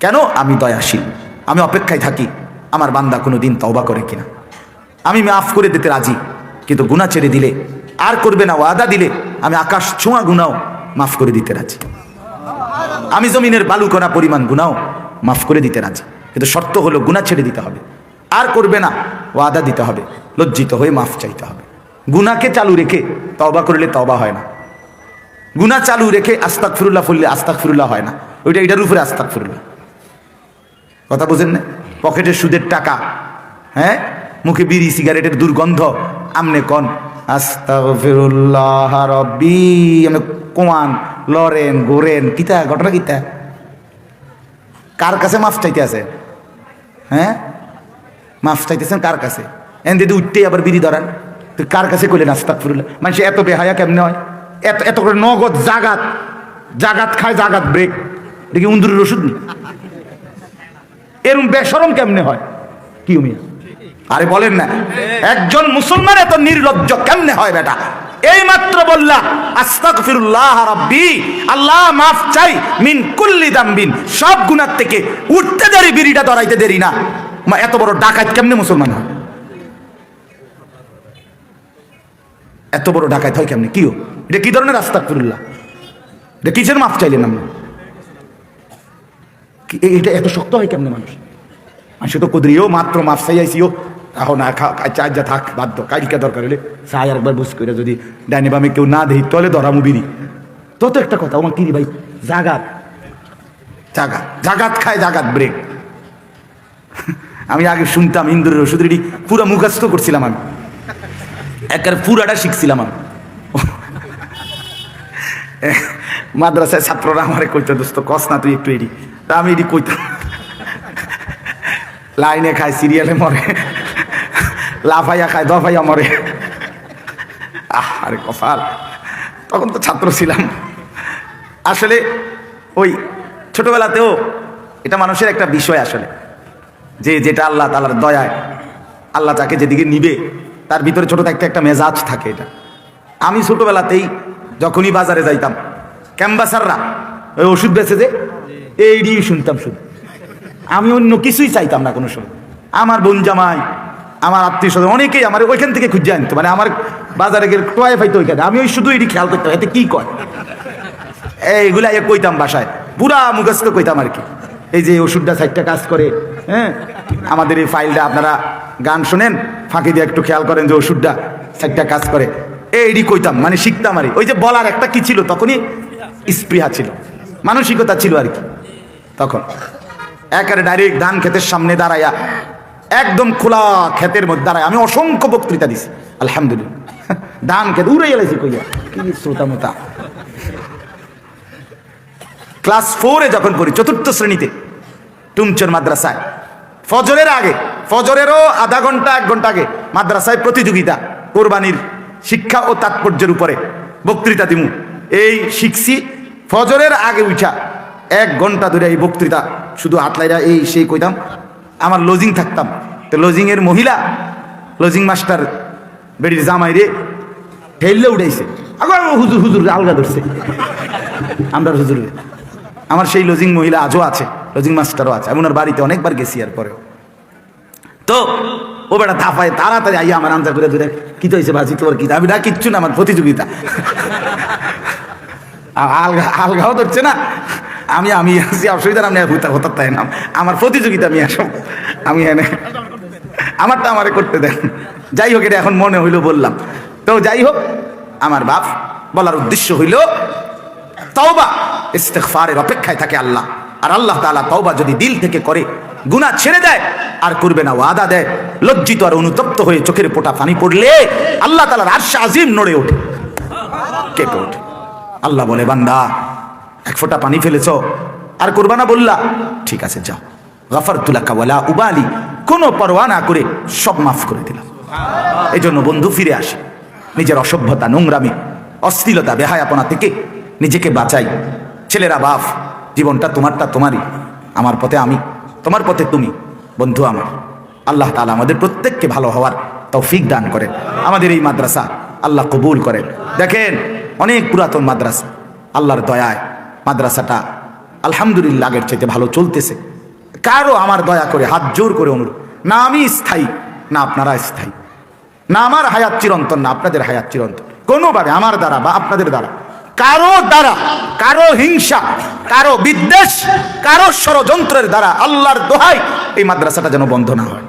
কেন? আমি দয়াশীল, আমি অপেক্ষায় থাকি আমার বান্দা কোনো দিন তওবা করে কিনা। আমি মাফ করে দিতে রাজি, কিন্তু গুনাহ ছেড়ে দিলে, আর করবে না ওয়াদা দিলে, আমি আকাশ ছোঁয়া গুনাও মাফ করে দিতে রাজি, আমি জমিনের বালুকণা পরিমাণ গুনাও মাফ করে দিতে রাজি, কিন্তু শর্ত হলো গুনাহ ছেড়ে দিতে হবে, আর করবে না ওয়াদা দিতে হবে, লজ্জিত হয়ে মাফ চাইতে হবে। গুনাহকে চালু রেখে তওবা করলে তওবা হয় না, গুনাহ চালু রেখে আস্তাগফিরুল্লাহ বললে আস্তাগফিরুল্লাহ হয় না, ওইটা এটার উপরে আস্তাগফিরুল্লাহ। কথা বুঝেন না? পকেটের সুদের টাকা, হ্যাঁ, মুখে বিড়ি সিগারেটের দুর্গন্ধ, আমনে কন আস্তাগফিরুল্লাহ রব্বি, আমি কোমান লরেন গোরেন, কিতা ঘটনা কিতা? কার কাছে মাফ চাইতে আছে? হ্যাঁ, মাফ চাইতেছেন কার কাছে? এন দিদি উঠতেই আবার বিড়ি ধরান, তুই কার কাছে কইলেন আস্তাগফিরুল্লাহ? মানুষ এত বেহায়া কেমনে হয়? এত এত করে নগদ জাগাত, জাগাত খায়, জাগাত ব্রেক, দেখি উন্দুরের ওষুধ নেই, এরম বেশরম কেমনে হয়? কি উমিয়া? আরে বলেন না, একজন মুসলমান এত নির্লজ্জ কেমনে হয় বেটা? এই মাত্র বললা আস্তাগফিরুল্লাহ রাব্বি, আল্লাহ মাফ চাই মিন কুল্লি দামবিন, সব গুনাহ থেকে, উঠতে দেরি, বিড়িটা ধরাইতে দেরি না। এত বড় ডাকাত কেমনে মুসলমান হয়? এত বড় ডাকাত হয় কেমনে? কিও এটা কি ধরনের আস্তাগফিরুল্লাহ? এটা কিসের মাফ চাইলেন আমরা? এটা এত শক্ত হয় কেমনে? মানুষ তো কুদরিও মাত্র মাফ চাইয়াইছিও, এখন চার যা থাক বাধ্য, কালকে দরকার হলে চাই আরেকবার বুঝ করে, যদি ডাইনে বামে কেউ না দেই তাহলে ধরামু বিড়ি। তো একটা কথা, আমার কি ভাই, জাগাত, জাগাত, জাগাত খায়, জাগাত ব্রেক। আমি আগে শুনতাম ইন্দুরের ওষুধ, রেডি পুরো মুখস্থ করছিলাম আমি, একের পুরাটা শিখছিলাম আমি। মাদ্রাসায় ছাত্ররা আমারে কইতো, দোস্ত কস না তুই একটু এডি, তা আমি এডি কইতাম। লাইনে খায়, সিরিয়ালে মরে, লাফাইয়া খায়, দফাইয়া মরে। আরে কপাল, তখন তো ছাত্র ছিলাম। আসলে ওই ছোটবেলাতেও এটা মানুষের একটা বিষয় আসলে, যে যেটা আল্লাহ তাআলার দয়ায় আল্লাহ যাকে যেদিকে নিবে তার ভিতরে ছোট থাকতে একটা মেজাজ থাকে। এটা আমি ছোটবেলাতেই যখনই বাজারে যাইতাম, ক্যাম্বাসাররা ওই ওষুধ বেচে যে এইডি শুনতাম শুধু, আমি অন্য কিছুই চাইতাম না কোনো সময়। আমার বোন জামাই, আমার আত্মীয় স্বজন অনেকেই আমার ওইখান থেকে খুঁজে আনতো, মানে আমার বাজারে গেলে টোয়াই পাইতো ওইখানে, আমি ওই শুধু এটি খেয়াল করতাম এতে কি কয়, এইগুলা কইতাম বাসায়, পুরা মুখস্থ কইতাম আর কি। এই যে ওষুধটা সাইডটা কাজ করে, হ্যাঁ আমাদের এই ফাইলটা আপনারা গান শোনেন ফাঁকি দিয়ে একটু খেয়াল করেন যে ওষুধটা সাইডটা কাজ করে, এইডি কইতাম, মানে শিখতাম আর ওই যে বলার একটা কি ছিল তখনই স্পৃহা ছিল, মানসিকতা ছিল আর কি। তখন একেবারে ডাইরেক্ট ধান ক্ষেতের সামনে দাঁড়াইয়া, একদম খোলা ক্ষেতের মধ্যে দাঁড়ায় আমি অসংখ্য বক্তৃতা দিছি আলহামদুলিল্লাহ। ধান ক্ষেত উড়ে গেলেছি কইয়া, কি শ্রোতা মোতা। ক্লাস 4-এ যখন পড়ি, 4র্থ শ্রেণীতে, টুমচর মাদ্রাসায়, ফজরের আগে, ফজরেরও আধা ঘন্টা 1 ঘন্টা আগে মাদ্রাসায় প্রতিযোগিতা, কোরবানির শিক্ষা ও তাৎপর্যের উপরে বক্তৃতা দিমু। এই শিখছি ফজরের আগে উঠা 1 ঘন্টা ধরে এই বক্তৃতা, শুধু হাতলাইরা এই সেই কইতাম। আমার লজিং থাকতাম, তো লজিংয়ের মহিলা, লজিং মাস্টার বেড়ির জামাই রে ঠেললে উঠাইছে, আবার হুজুর হুজুর আলগা ধরছে আমরা হুজুর। আমার সেই লজিং মহিলা আজও আছে, লজিং মাস্টারও আছে, আমি ওনার বাড়িতে অনেকবার গেছি। আর পরেও তো ও বেটা থাপায় তাড়াতাড়ি আইয়া আমার আনসার করে ধরে, কি তো হয়েছে বাজি তোর, কি আমি না কিচ্ছু না, আমার প্রতিযোগিতা। আলগা আলগাও ধরছে না, আমি আসি, অসুবিধা আমি হতার তাই না, আমার প্রতিযোগিতা আমি আসব, আমি এনে আমারটা আমারে করতে দেন। যাই হোক, এটা এখন মনে হইলো বললাম। তো যাই হোক, আমার বাপ বলার উদ্দেশ্য হইল তওবা ইস্তিগফারের অপেক্ষায় থাকে আল্লাহ। আর আল্লাহ তাআলা তওবা যদি দিল থেকে করে, গুনাহ ছেড়ে দেয় আর করবে না ওয়াদা দেয়, লজ্জিত আর অনুতপ্ত হয়ে চোখের ফোঁটা পানি পড়লে আল্লাহ তাআলার আরশ আজিম নড়ে ওঠে, কেঁপে ওঠে। আল্লাহ বলে, বান্দা 1 ফোঁটা পানি ফেলেছো আর করবা না, বললা ঠিক আছে যাও, গাফারতু লাকা ওয়ালা উবালি, কোনো পরোয়া না করে সব মাফ করে দিলাম। এই জন্য বন্ধু ফিরে আসে, নিজের অসভ্যতা, নোংরামি, অশ্লীলতা, বেহায়াপনা থেকে নিজেকে বাঁচাই। ছেলেরা বাপ, জীবনটা তোমারটা তোমারই, আমার পথে আমি, তোমার পথে তুমি। বন্ধু আমার, আল্লাহ তাআলা আমাদের প্রত্যেককে ভালো হওয়ার তৌফিক দান করেন। আমাদের এই মাদ্রাসা আল্লাহ কবুল করেন। দেখেন অনেক পুরাতন মাদ্রাসা, আল্লাহর দয়ায় মাদ্রাসাটা আলহামদুলিল্লাহ আগের চাইতে ভালো চলতেছে। কারো আমার দয়া করে হাত জোর করে অনুরোধ, না আমি স্থায়ী, না আপনারা স্থায়ী, না আমার হায়াত চিরন্তন, না আপনাদের হায়াত চিরন্তন, কোনোভাবে আমার দ্বারা বা আপনাদের দ্বারা, কারো দ্বারা, কারো হিংসা, কারো বিদ্বেষ, কারো ষড়যন্ত্রের দ্বারা আল্লাহর দোহাই এই মাদ্রাসাটা যেন বন্ধ না হয়।